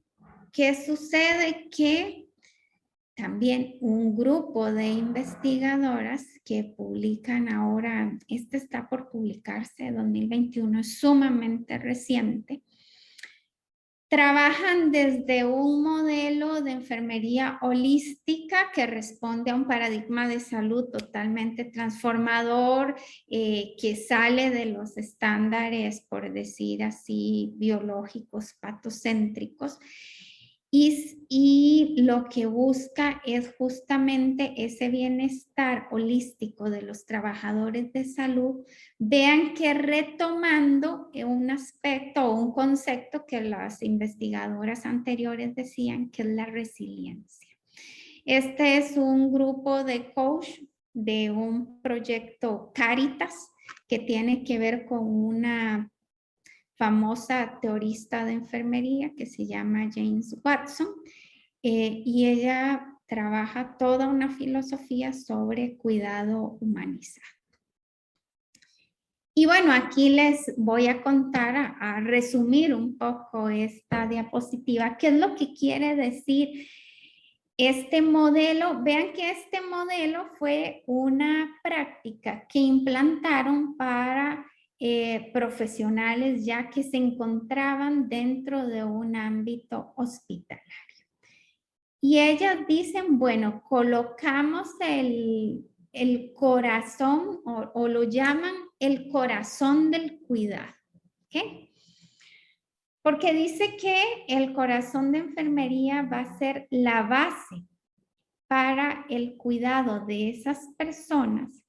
sucede? Que también un grupo de investigadoras que publican ahora, este está por publicarse, 2021, es sumamente reciente, trabajan desde un modelo de enfermería holística que responde a un paradigma de salud totalmente transformador, que sale de los estándares, por decir así, biológicos, patocéntricos. Y lo que busca es justamente ese bienestar holístico de los trabajadores de salud. Vean que retomando un aspecto o un concepto que las investigadoras anteriores decían, que es la resiliencia. Este es un grupo de coach de un proyecto Caritas que tiene que ver con una famosa teorista de enfermería que se llama James Watson, y ella trabaja toda una filosofía sobre cuidado humanizado. Y bueno, aquí les voy a contar, a resumir un poco esta diapositiva, qué es lo que quiere decir Este modelo, vean que este modelo fue una práctica que implantaron para profesionales ya que se encontraban dentro de un ámbito hospitalario. Y ellas dicen, bueno, colocamos el corazón o lo llaman el corazón del cuidado. ¿Ok? Porque dice que el corazón de enfermería va a ser la base para el cuidado de esas personas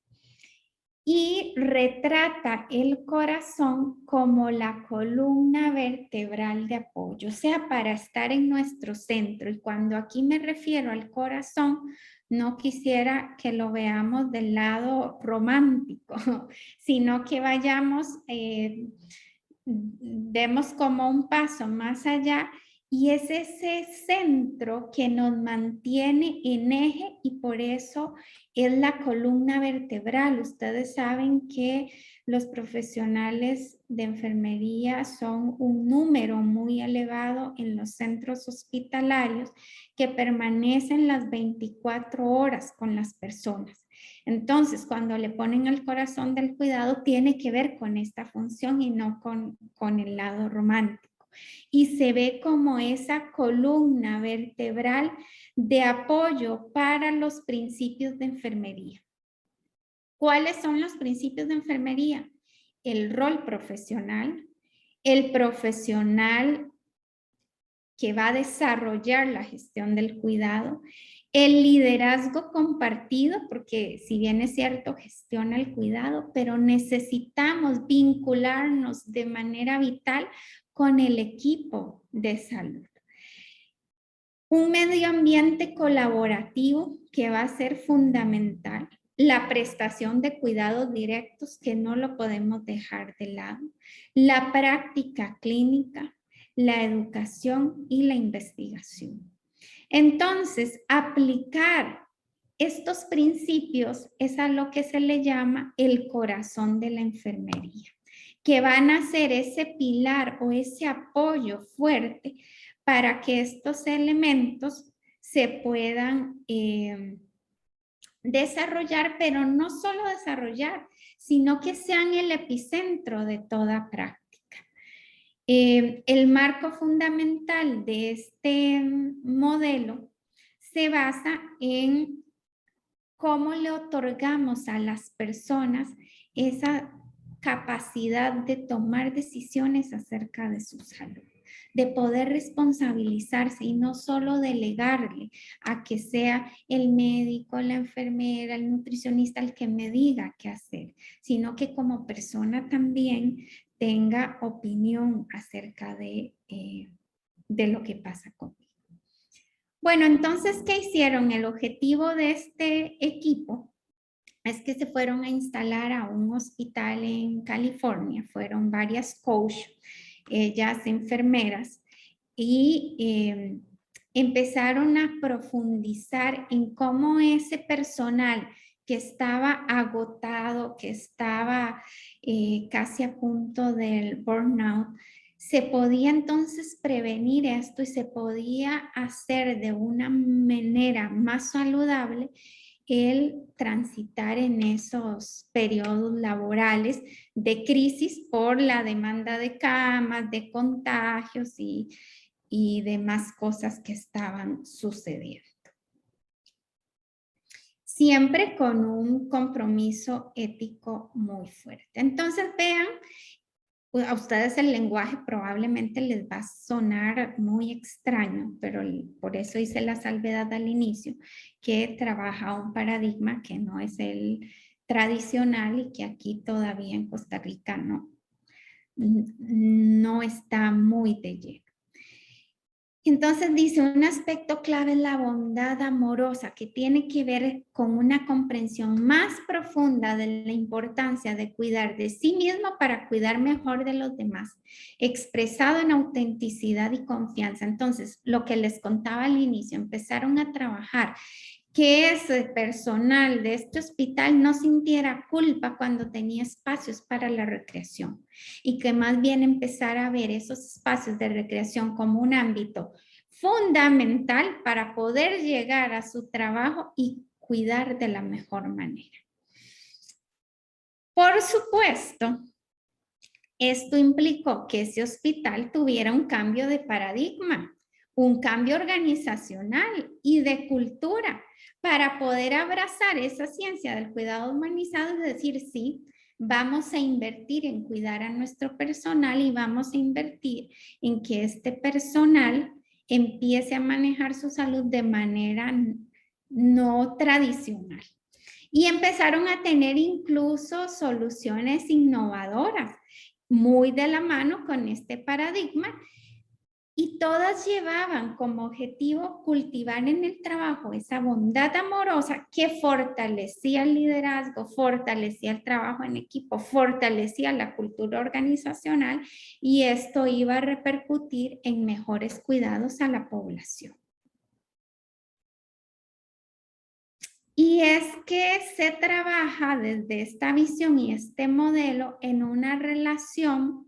y retrata el corazón como la columna vertebral de apoyo, o sea, para estar en nuestro centro. Y cuando aquí me refiero al corazón, no quisiera que lo veamos del lado romántico, sino que vayamos, demos como un paso más allá y es ese centro que nos mantiene en eje y por eso es la columna vertebral. Ustedes saben que los profesionales de enfermería son un número muy elevado en los centros hospitalarios que permanecen las 24 horas con las personas. Entonces, cuando le ponen el corazón del cuidado, tiene que ver con esta función y no con el lado romántico. Y se ve como esa columna vertebral de apoyo para los principios de enfermería. ¿Cuáles son los principios de enfermería? El rol profesional, el profesional que va a desarrollar la gestión del cuidado, el liderazgo compartido, porque si bien es cierto, gestiona el cuidado, pero necesitamos vincularnos de manera vital con el equipo de salud. Un medio ambiente colaborativo que va a ser fundamental. La prestación de cuidados directos que no lo podemos dejar de lado. La práctica clínica, la educación y la investigación. Entonces, aplicar estos principios es a lo que se le llama el corazón de la enfermería, que van a ser ese pilar o ese apoyo fuerte para que estos elementos se puedan desarrollar, pero no solo desarrollar, sino que sean el epicentro de toda práctica. El marco fundamental de este modelo se basa en cómo le otorgamos a las personas esa capacidad de tomar decisiones acerca de su salud, de poder responsabilizarse y no solo delegarle a que sea el médico, la enfermera, el nutricionista el que me diga qué hacer, sino que como persona también tenga opinión acerca de lo que pasa conmigo. Bueno, entonces, ¿qué hicieron? El objetivo de este equipo es que se fueron a instalar a un hospital en California. Fueron varias coach, ellas enfermeras, y empezaron a profundizar en cómo ese personal que estaba agotado, que estaba casi a punto del burnout, se podía entonces prevenir esto y se podía hacer de una manera más saludable el transitar en esos periodos laborales de crisis por la demanda de camas, de contagios y demás cosas que estaban sucediendo. Siempre con un compromiso ético muy fuerte. Entonces vean, a ustedes el lenguaje probablemente les va a sonar muy extraño, pero por eso hice la salvedad al inicio, que trabaja un paradigma que no es el tradicional y que aquí todavía en Costa Rica no está muy de lleno. Entonces dice, un aspecto clave es la bondad amorosa que tiene que ver con una comprensión más profunda de la importancia de cuidar de sí mismo para cuidar mejor de los demás, expresado en autenticidad y confianza. Entonces, lo que les contaba al inicio, empezaron a trabajar que ese personal de este hospital no sintiera culpa cuando tenía espacios para la recreación y que más bien empezara a ver esos espacios de recreación como un ámbito fundamental para poder llegar a su trabajo y cuidar de la mejor manera. Por supuesto, esto implicó que ese hospital tuviera un cambio de paradigma, un cambio organizacional y de cultura para poder abrazar esa ciencia del cuidado humanizado y decir, sí, vamos a invertir en cuidar a nuestro personal y vamos a invertir en que este personal empiece a manejar su salud de manera no tradicional. Y empezaron a tener incluso soluciones innovadoras, muy de la mano con este paradigma, y todas llevaban como objetivo cultivar en el trabajo esa bondad amorosa que fortalecía el liderazgo, fortalecía el trabajo en equipo, fortalecía la cultura organizacional, y esto iba a repercutir en mejores cuidados a la población. Y es que se trabaja desde esta visión y este modelo en una relación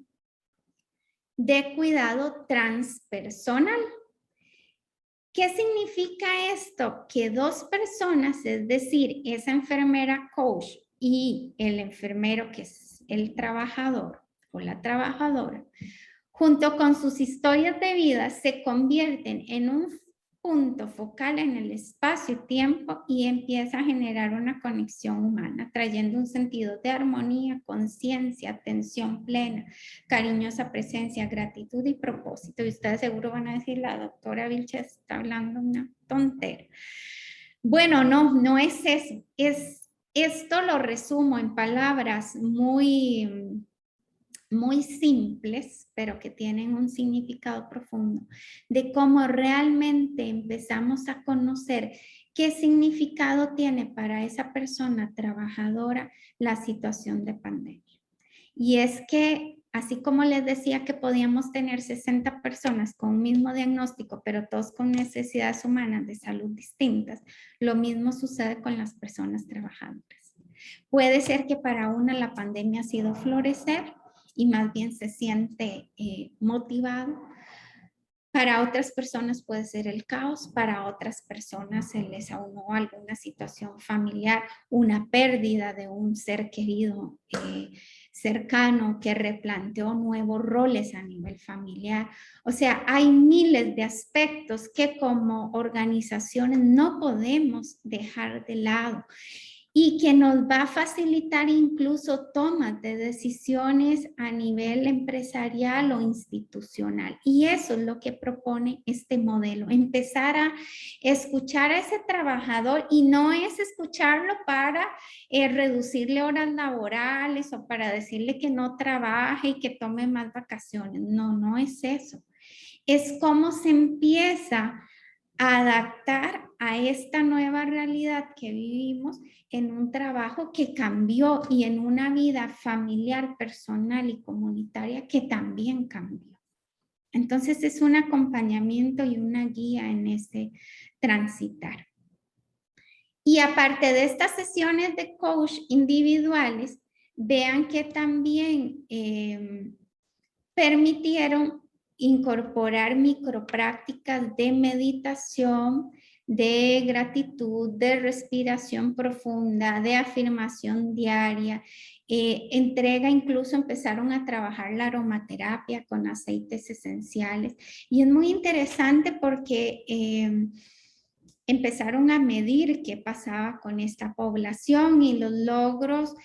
de cuidado transpersonal. ¿Qué significa esto? Que dos personas, es decir, esa enfermera coach y el enfermero que es el trabajador o la trabajadora, junto con sus historias de vida, se convierten en un punto focal en el espacio-tiempo y empieza a generar una conexión humana, trayendo un sentido de armonía, conciencia, atención plena, cariñosa presencia, gratitud y propósito. Y ustedes seguro van a decir, la doctora Vilches está hablando una tontera. Bueno, no es eso. Esto lo resumo en palabras muy simples, pero que tienen un significado profundo, de cómo realmente empezamos a conocer qué significado tiene para esa persona trabajadora la situación de pandemia. Y es que, así como les decía que podíamos tener 60 personas con un mismo diagnóstico, pero todos con necesidades humanas de salud distintas, lo mismo sucede con las personas trabajadoras. Puede ser que para una la pandemia ha sido florecer, y más bien se siente motivado. Para otras personas puede ser el caos, para otras personas se les aunó alguna situación familiar, una pérdida de un ser querido cercano que replanteó nuevos roles a nivel familiar. O sea, hay miles de aspectos que como organizaciones no podemos dejar de lado, y que nos va a facilitar incluso tomas de decisiones a nivel empresarial o institucional. Y eso es lo que propone este modelo, empezar a escuchar a ese trabajador, y no es escucharlo para reducirle horas laborales o para decirle que no trabaje y que tome más vacaciones. No es eso. Es cómo se empieza a adaptar a esta nueva realidad que vivimos en un trabajo que cambió y en una vida familiar, personal y comunitaria que también cambió. Entonces es un acompañamiento y una guía en ese transitar. Y aparte de estas sesiones de coach individuales, vean que también permitieron incorporar microprácticas de meditación, de gratitud, de respiración profunda, de afirmación diaria, entrega, incluso empezaron a trabajar la aromaterapia con aceites esenciales. Y es muy interesante porque empezaron a medir qué pasaba con esta población, y los logros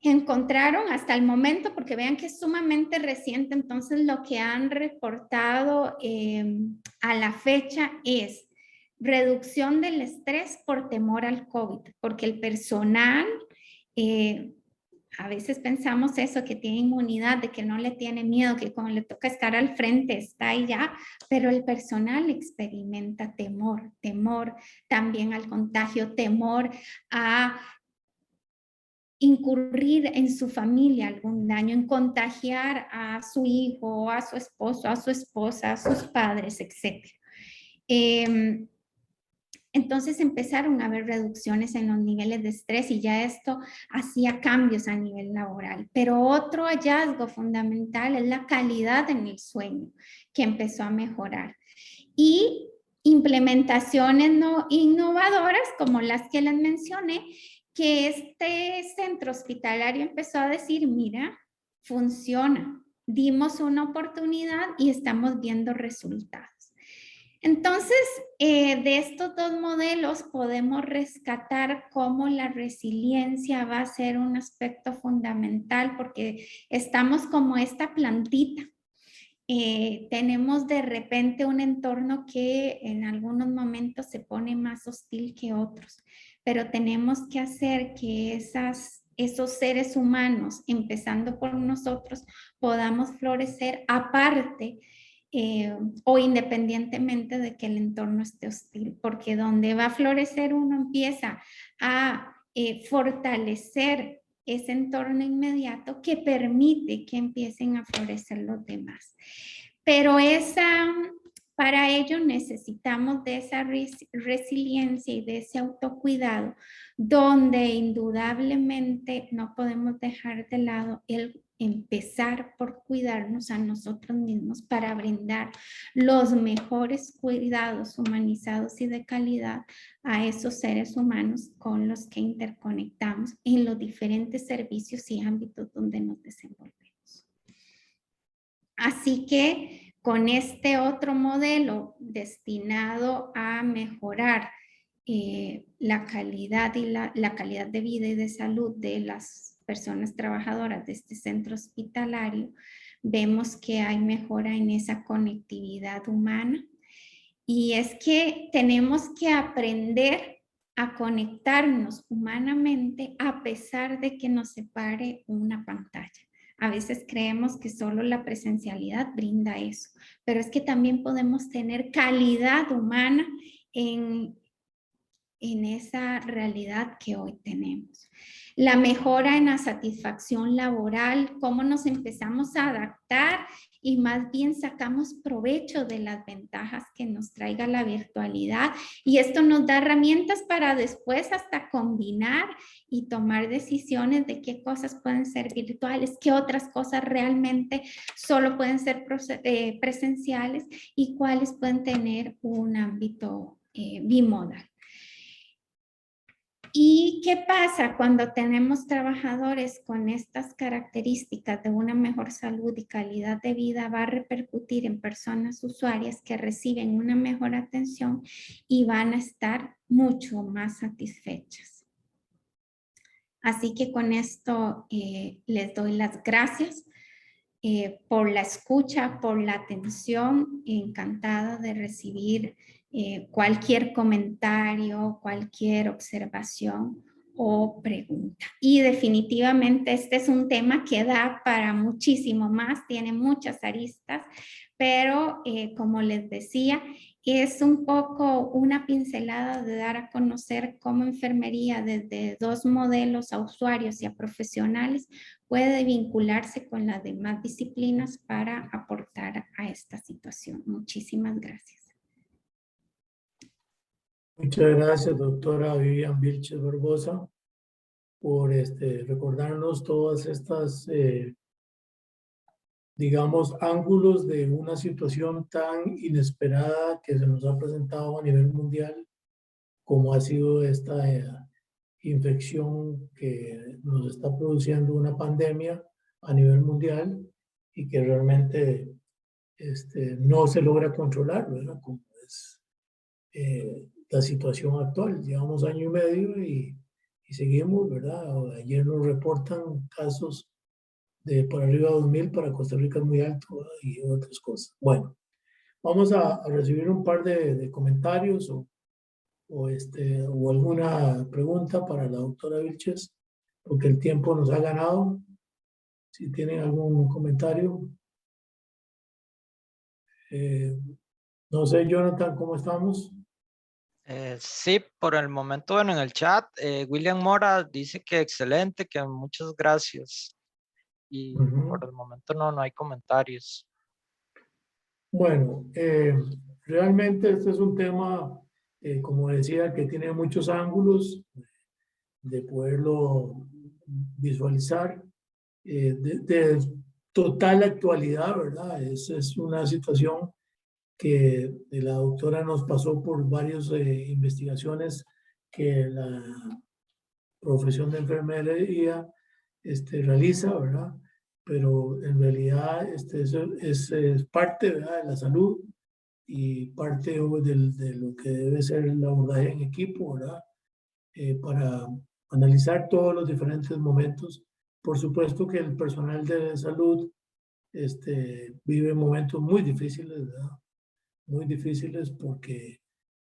encontraron hasta el momento, porque vean que es sumamente reciente, entonces lo que han reportado a la fecha es reducción del estrés por temor al COVID, porque el personal, a veces pensamos eso, que tiene inmunidad, de que no le tiene miedo, que cuando le toca estar al frente está ahí ya, pero el personal experimenta temor también al contagio, temor a incurrir en su familia algún daño, en contagiar a su hijo, a su esposo, a su esposa, a sus padres, etc. Entonces empezaron a haber reducciones en los niveles de estrés, y ya esto hacía cambios a nivel laboral. Pero otro hallazgo fundamental es la calidad en el sueño, que empezó a mejorar. y implementaciones no innovadoras como las que les mencioné, que este centro hospitalario empezó a decir, mira, funciona, dimos una oportunidad y estamos viendo resultados. Entonces, de estos dos modelos podemos rescatar cómo la resiliencia va a ser un aspecto fundamental porque estamos como esta plantita. Tenemos de repente un entorno que en algunos momentos se pone más hostil que otros, pero tenemos que hacer que esos seres humanos, empezando por nosotros, podamos florecer aparte o independientemente de que el entorno esté hostil, porque donde va a florecer uno empieza a fortalecer ese entorno inmediato que permite que empiecen a florecer los demás. Pero para ello necesitamos de esa resiliencia y de ese autocuidado, donde indudablemente no podemos dejar de lado el empezar por cuidarnos a nosotros mismos para brindar los mejores cuidados humanizados y de calidad a esos seres humanos con los que interconectamos en los diferentes servicios y ámbitos donde nos desenvolvemos. Así que con este otro modelo destinado a mejorar la calidad y la calidad de vida y de salud de las personas trabajadoras de este centro hospitalario, vemos que hay mejora en esa conectividad humana. Y es que tenemos que aprender a conectarnos humanamente a pesar de que nos separe una pantalla. A veces creemos que solo la presencialidad brinda eso, pero es que también podemos tener calidad humana en esa realidad que hoy tenemos. La mejora en la satisfacción laboral, cómo nos empezamos a adaptar y más bien sacamos provecho de las ventajas que nos traiga la virtualidad. Y esto nos da herramientas para después hasta combinar y tomar decisiones de qué cosas pueden ser virtuales, qué otras cosas realmente solo pueden ser presenciales y cuáles pueden tener un ámbito bimodal. ¿Y qué pasa cuando tenemos trabajadores con estas características de una mejor salud y calidad de vida? Va a repercutir en personas usuarias que reciben una mejor atención y van a estar mucho más satisfechas. Así que con esto les doy las gracias por la escucha, por la atención. Encantada de recibir cualquier comentario, cualquier observación o pregunta. Y definitivamente este es un tema que da para muchísimo más, tiene muchas aristas, pero como les decía, es un poco una pincelada de dar a conocer cómo enfermería desde dos modelos a usuarios y a profesionales puede vincularse con las demás disciplinas para aportar a esta situación. Muchísimas gracias. Muchas gracias, doctora Vivian Vilches Barbosa, por recordarnos todas estas, digamos, ángulos de una situación tan inesperada que se nos ha presentado a nivel mundial, como ha sido esta infección que nos está produciendo una pandemia a nivel mundial y que realmente no se logra controlar, ¿verdad? Como es la situación actual. Llevamos año y medio y seguimos, ¿verdad? Ayer nos reportan casos de por arriba de 2,000, para Costa Rica es muy alto, ¿verdad? Y otras cosas. Bueno, vamos a recibir un par de comentarios o alguna pregunta para la doctora Vilches, porque el tiempo nos ha ganado. Si tienen algún comentario. No sé, Jonathan, ¿cómo estamos? Sí, por el momento, bueno, en el chat, William Mora dice que excelente, que muchas gracias. Y por el momento no hay comentarios. Bueno, realmente este es un tema, como decía, que tiene muchos ángulos de poderlo visualizar, de total actualidad, ¿verdad? Es una situación que la doctora nos pasó por varias investigaciones que la profesión de enfermería realiza, ¿verdad? Pero en realidad eso es parte, ¿verdad?, de la salud y parte de lo que debe ser el abordaje en equipo, ¿verdad? Para analizar todos los diferentes momentos. Por supuesto que el personal de salud vive momentos muy difíciles, ¿verdad? Muy difíciles porque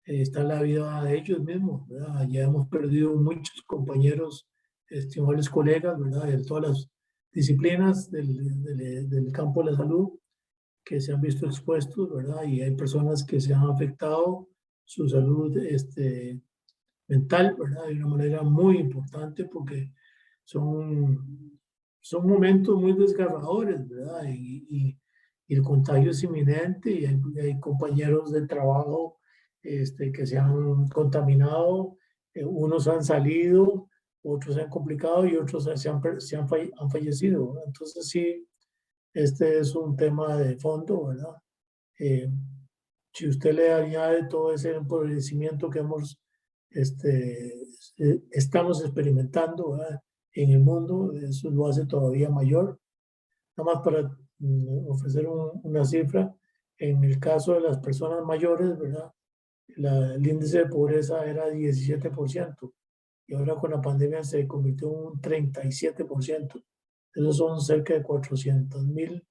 está la vida de ellos mismos, ¿verdad? Ya hemos perdido muchos compañeros, estimables colegas, ¿verdad?, de todas las disciplinas del campo de la salud que se han visto expuestos, ¿verdad? Y hay personas que se han afectado su salud mental, ¿verdad?, de una manera muy importante porque son momentos muy desgarradores, ¿verdad? Y el contagio es inminente y hay compañeros de trabajo que se han contaminado, unos han salido, otros se han complicado y otros han fallecido, ¿verdad? Entonces sí, este es un tema de fondo, ¿verdad? Si usted le añade todo ese empobrecimiento que estamos experimentando, ¿verdad?, en el mundo, eso lo hace todavía mayor. Nada más para ofrecer una cifra, en el caso de las personas mayores, ¿verdad?, el índice de pobreza era 17% y ahora con la pandemia se convirtió en un 37%. Esos son cerca de 400,000,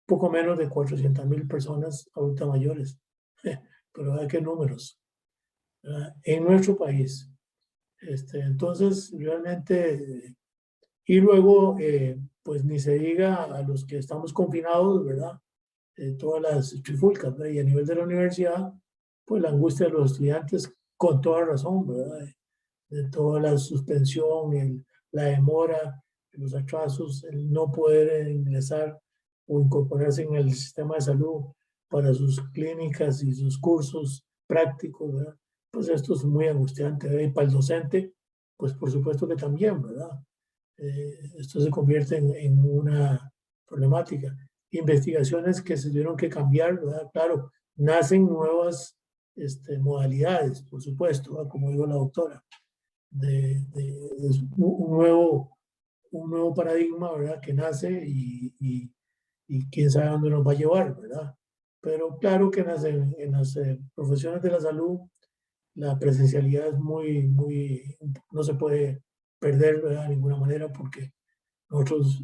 poco menos de 400,000 personas adultas mayores. Pero hay que números, ¿verdad?, en nuestro país. Entonces, realmente, y luego, pues ni se diga a los que estamos confinados, ¿verdad? Todas las trifulcas, ¿verdad? Y a nivel de la universidad, pues la angustia de los estudiantes, con toda razón, ¿verdad? De toda la suspensión, la demora, los atrasos, el no poder ingresar o incorporarse en el sistema de salud para sus clínicas y sus cursos prácticos, ¿verdad? Pues esto es muy angustiante, ¿verdad? Y para el docente, pues por supuesto que también, ¿verdad? Esto se convierte en una problemática. Investigaciones que se tuvieron que cambiar, ¿verdad? Claro, nacen nuevas modalidades, por supuesto, ¿verdad?, como dijo la doctora, de un nuevo paradigma, ¿verdad?, que nace y quién sabe dónde nos va a llevar, ¿verdad? Pero claro que en las profesiones de la salud, la presencialidad es no se puede perder, ¿verdad?, de ninguna manera porque nosotros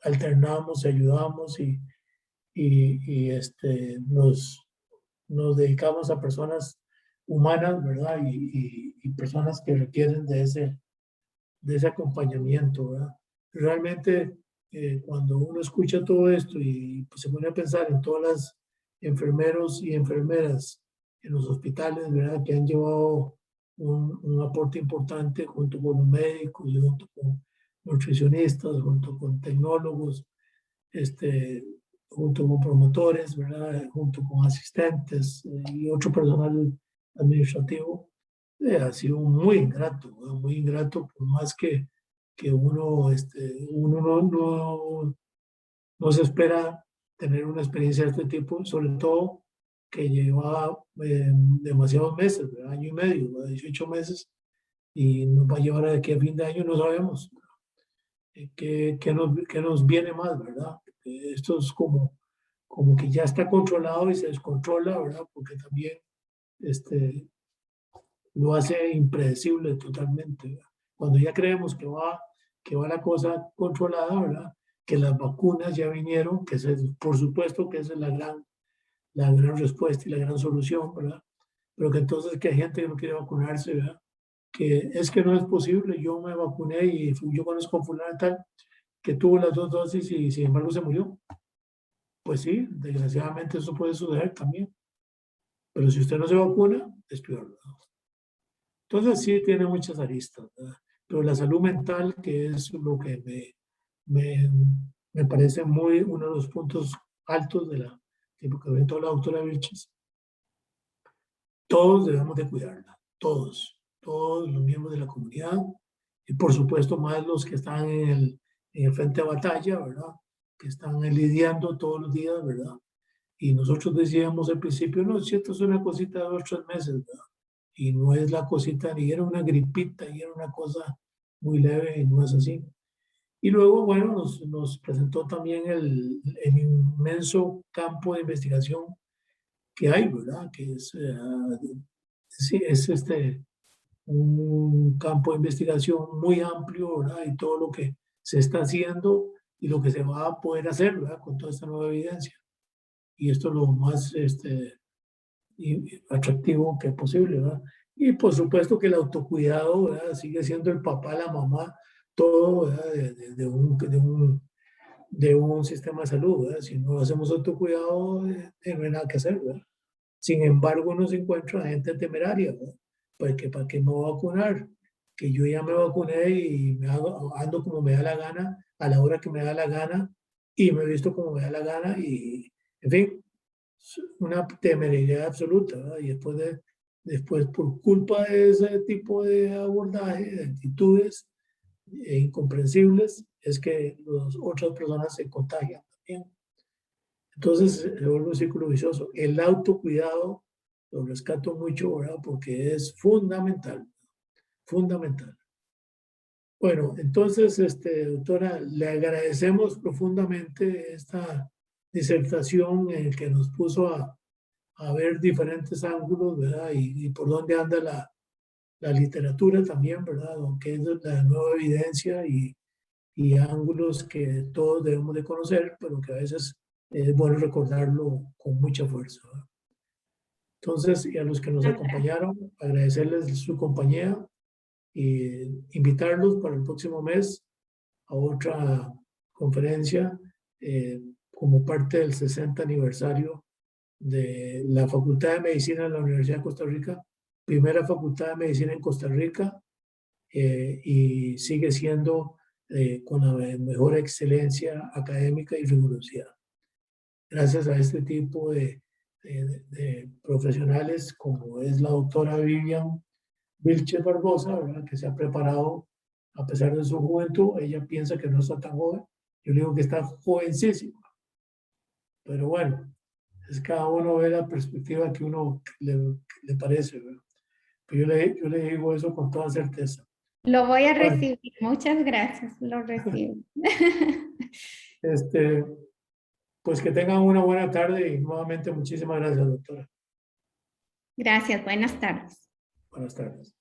alternamos y ayudamos y nos dedicamos a personas humanas, ¿verdad? Y personas que requieren de ese acompañamiento, ¿verdad? Realmente, cuando uno escucha todo esto y pues, se pone a pensar en todas las enfermeros y enfermeras en los hospitales, ¿verdad?, que han llevado un aporte importante junto con los médicos, junto con nutricionistas, junto con tecnólogos, junto con promotores, ¿verdad?, junto con asistentes y otro personal administrativo, ha sido muy ingrato, ¿verdad?, muy ingrato, por más que uno, no se espera tener una experiencia de este tipo, sobre todo que lleva demasiados meses, ¿verdad?, año y medio, ¿verdad?, 18 meses, y nos va a llevar de aquí a fin de año, no sabemos qué nos viene más, ¿verdad? Esto es como que ya está controlado y se descontrola, ¿verdad? Porque también lo hace impredecible totalmente, ¿verdad? Cuando ya creemos que va la cosa controlada, ¿verdad?, que las vacunas ya vinieron, por supuesto que esa es la gran respuesta y la gran solución, ¿verdad? Pero que entonces que hay gente que no quiere vacunarse, ¿verdad? Que es que no es posible, yo me vacuné y yo conozco a fulano tal que tuvo las 2 dosis y sin embargo se murió. Pues sí, desgraciadamente eso puede suceder también. Pero si usted no se vacuna, es peor, ¿verdad? Entonces sí tiene muchas aristas, ¿verdad? Pero la salud mental, que es lo que me parece uno de los puntos altos que comentó la doctora Vilches, todos debemos de cuidarla, todos los miembros de la comunidad y por supuesto más los que están en el frente de batalla, ¿verdad?, que están lidiando todos los días, ¿verdad?, Y nosotros decíamos al principio, no, si esto es una cosita de 2 o 3 meses, ¿verdad? Y no es la cosita, ni era una gripita, y era una cosa muy leve, y no es así. Y luego, bueno, nos presentó también el inmenso campo de investigación que hay, ¿verdad? Que es, sí, es un campo de investigación muy amplio, ¿verdad? Y todo lo que se está haciendo y lo que se va a poder hacer, ¿verdad? Con toda esta nueva evidencia. Y esto es lo más atractivo que es posible, ¿verdad? Y por supuesto que el autocuidado, ¿verdad? Sigue siendo el papá, la mamá, todo, ¿verdad? De un sistema de salud, ¿verdad? Si no hacemos autocuidado, no hay nada que hacer, ¿verdad? Sin embargo, uno se encuentra gente temeraria, ¿verdad? Porque ¿para qué me voy a vacunar? Que yo ya me vacuné y ando como me da la gana, a la hora que me da la gana, y me he visto como me da la gana, y en fin, una temeridad absoluta, ¿verdad? Y después, por culpa de ese tipo de abordaje, de actitudes incomprensibles, es que las otras personas se contagian también. Entonces, se vuelve un círculo vicioso. El autocuidado lo rescato mucho, ¿verdad? Porque es fundamental, fundamental. Bueno, entonces, doctora, le agradecemos profundamente esta disertación en que nos puso a ver diferentes ángulos, ¿verdad? Y por dónde anda la literatura también, ¿verdad? Aunque es la nueva evidencia y ángulos que todos debemos de conocer, pero que a veces es bueno recordarlo con mucha fuerza, ¿verdad? Entonces, y a los que nos acompañaron, agradecerles su compañía y invitarlos para el próximo mes a otra conferencia como parte del 60 aniversario de la Facultad de Medicina de la Universidad de Costa Rica, primera Facultad de Medicina en Costa Rica, y sigue siendo con la mejor excelencia académica y rigurosidad. Gracias a este tipo de profesionales como es la doctora Vivian Vilches Barbosa, ¿verdad? Que se ha preparado a pesar de su juventud. Ella piensa que no está tan joven. Yo le digo que está jovencísima. Pero bueno, es cada uno ve la perspectiva que uno le parece, ¿verdad? Pero yo le digo eso con toda certeza. Lo voy a recibir. Muchas gracias. Lo recibo. Pues que tengan una buena tarde y nuevamente muchísimas gracias, doctora. Gracias. Buenas tardes. Buenas tardes.